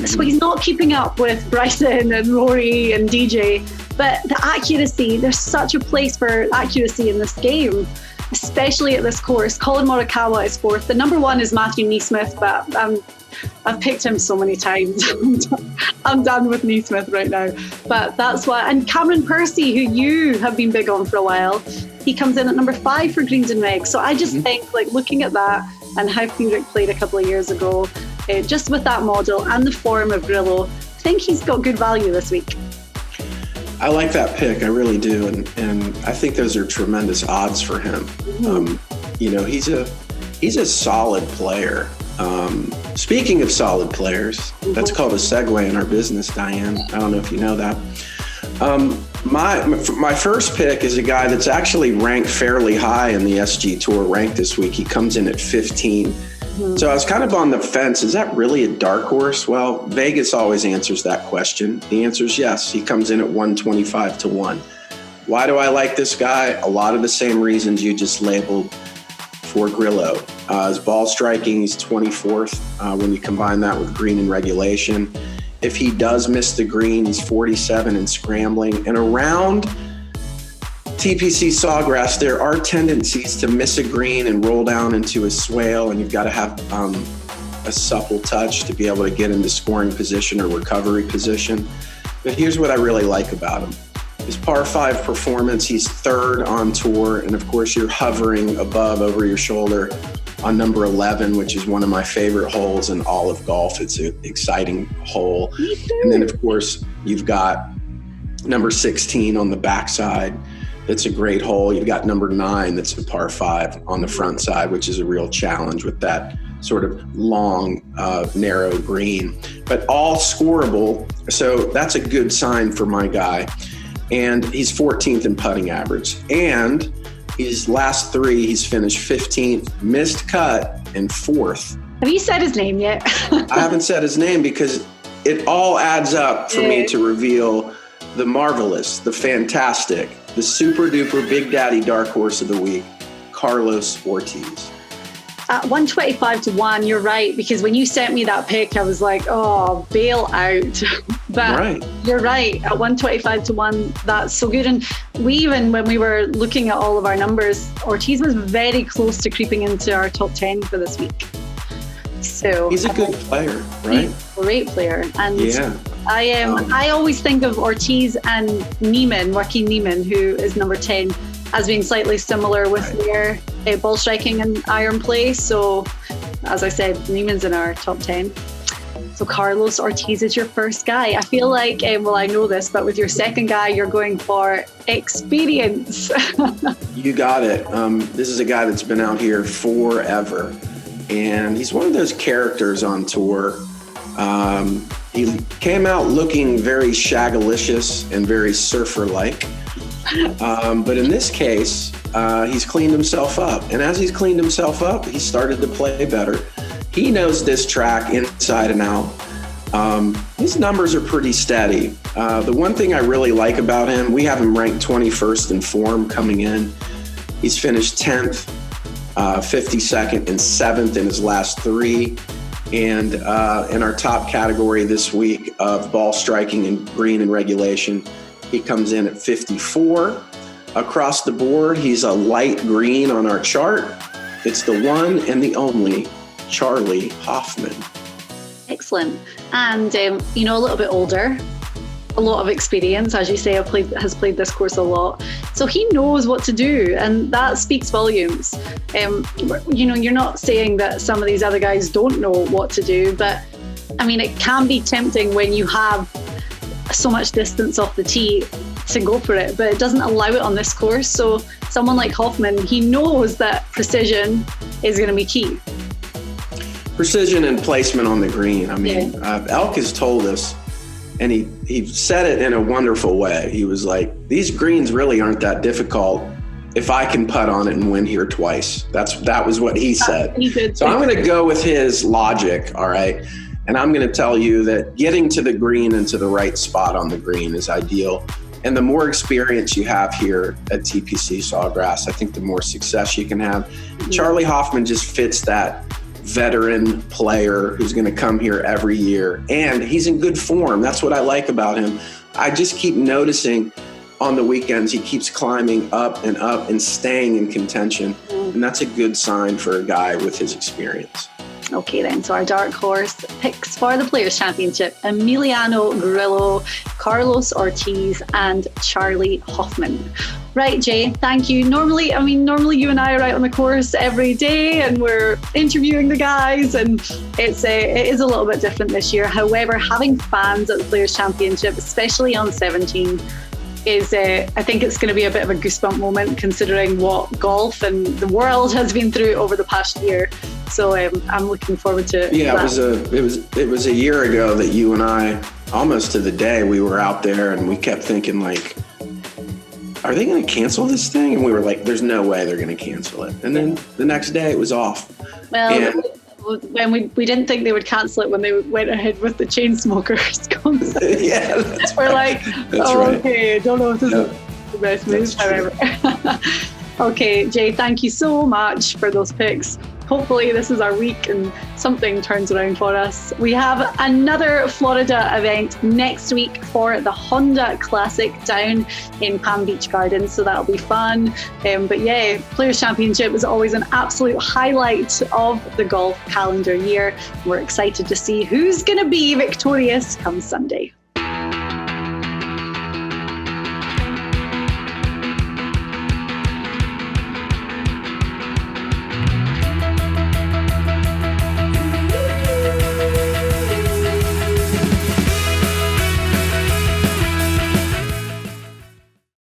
So he's not keeping up with Bryson and Rory and DJ. But the accuracy, there's such a place for accuracy in this game, especially at this course. Colin Morikawa is 4th. The number 1 is Matthew Neesmith, but I've picked him so many times. I'm done with Neesmith right now. But that's why. And Cameron Percy, who you have been big on for a while, he comes in at number 5 for greens and regs. So I just think, looking at that and how Furyk played a couple of years ago, just with that model and the form of Grillo, I think he's got good value this week. I like that pick, I really do, and I think those are tremendous odds for him. He's a solid player. Speaking of solid players, that's called a segue in our business, Diane. I don't know if you know that. My first pick is a guy that's actually ranked fairly high in the SG Tour rank this week. He comes in at 15. So I was kind of on the fence. Is that really a dark horse? Well, Vegas always answers that question. The answer is yes. He comes in at 125 to 1. Why do I like this guy? A lot of the same reasons you just labeled for Grillo. His ball striking, he's 24th when you combine that with green and regulation. If he does miss the green, he's 47 in scrambling. And around TPC Sawgrass, there are tendencies to miss a green and roll down into a swale, and you've got to have a supple touch to be able to get into scoring position or recovery position. But here's what I really like about him. His par 5 performance, he's 3rd on tour. And of course, you're hovering above over your shoulder on number 11, which is one of my favorite holes in all of golf. It's an exciting hole. And then, of course, you've got number 16 on the backside. That's a great hole. You've got number 9, that's a par 5 on the front side, which is a real challenge with that sort of long, narrow green, but all scoreable. So that's a good sign for my guy. And he's 14th in putting average. And his last 3, he's finished 15th, missed cut, and 4th. Have you said his name yet? I haven't said his name because it all adds up for me to reveal the marvelous, the fantastic, the super duper big daddy dark horse of the week, Carlos Ortiz. At 125 to 1, you're right, because when you sent me that pick, I was like, oh, bail out. But You're right, at 125 to 1, that's so good. And when we were looking at all of our numbers, Ortiz was very close to creeping into our top 10 for this week. So he's a good player, right? He's a great player. And I always think of Ortiz and Neiman, Joaquin Neiman, who is number 10, as being slightly similar with their ball striking and iron play. So, as I said, Neiman's in our top 10. So Carlos Ortiz is your first guy. I feel like, well, I know this, but with your second guy, you're going for experience. You got it. This is a guy that's been out here forever. And he's one of those characters on tour. He came out looking very shagalicious and very surfer-like. But in this case, he's cleaned himself up. And as he's cleaned himself up, he started to play better. He knows this track inside and out. His numbers are pretty steady. The one thing I really like about him, we have him ranked 21st in form coming in. He's finished 10th, 52nd, and 7th in his last 3. And in our top category this week of ball striking and green and regulation, he comes in at 54. Across the board, he's a light green on our chart. It's the one and the only Charlie Hoffman. Excellent. And, a little bit older, a lot of experience, as you say, has played this course a lot. So he knows what to do, and that speaks volumes. You're not saying that some of these other guys don't know what to do, but I mean, it can be tempting when you have so much distance off the tee to go for it, but it doesn't allow it on this course. So someone like Hoffman, he knows that precision is going to be key. Precision and placement on the green. I mean, Elk has told us, and he said it in a wonderful way. He was like, these greens really aren't that difficult if I can putt on it and win here twice. That was what he said. So I'm going to go with his logic, all right? And I'm going to tell you that getting to the green and to the right spot on the green is ideal. And the more experience you have here at TPC Sawgrass, I think the more success you can have. Mm-hmm. Charlie Hoffman just fits that veteran player who's going to come here every year. And he's in good form. That's what I like about him. I just keep noticing on the weekends, he keeps climbing up and staying in contention. Mm-hmm. And that's a good sign for a guy with his experience. Okay then, so our dark horse picks for the Players Championship: Emiliano Grillo, Carlos Ortiz, and Charlie Hoffman. Right, Jay, thank you. Normally you and I are out on the course every day and we're interviewing the guys, and it is a little bit different this year. However, having fans at the Players Championship, especially on 17, is I think it's going to be a bit of a goosebump moment considering what golf and the world has been through over the past year. So I'm looking forward to that. Yeah, it was a year ago that you and I, almost to the day, we were out there and we kept thinking like, are they going to cancel this thing? And we were like, there's no way they're going to cancel it. And then the next day it was off. Well, when we didn't think they would cancel it when they went ahead with the Chainsmokers concert. Yeah, that's we're right. like, okay, don't know if this is the best move, however. Okay, Jay, thank you so much for those picks. hopefully this is our week and something turns around for us. We have another Florida event next week for the Honda Classic down in Palm Beach Gardens, so that'll be fun. But yeah, Players Championship is always an absolute highlight of the golf calendar year. We're excited to see who's going to be victorious come Sunday.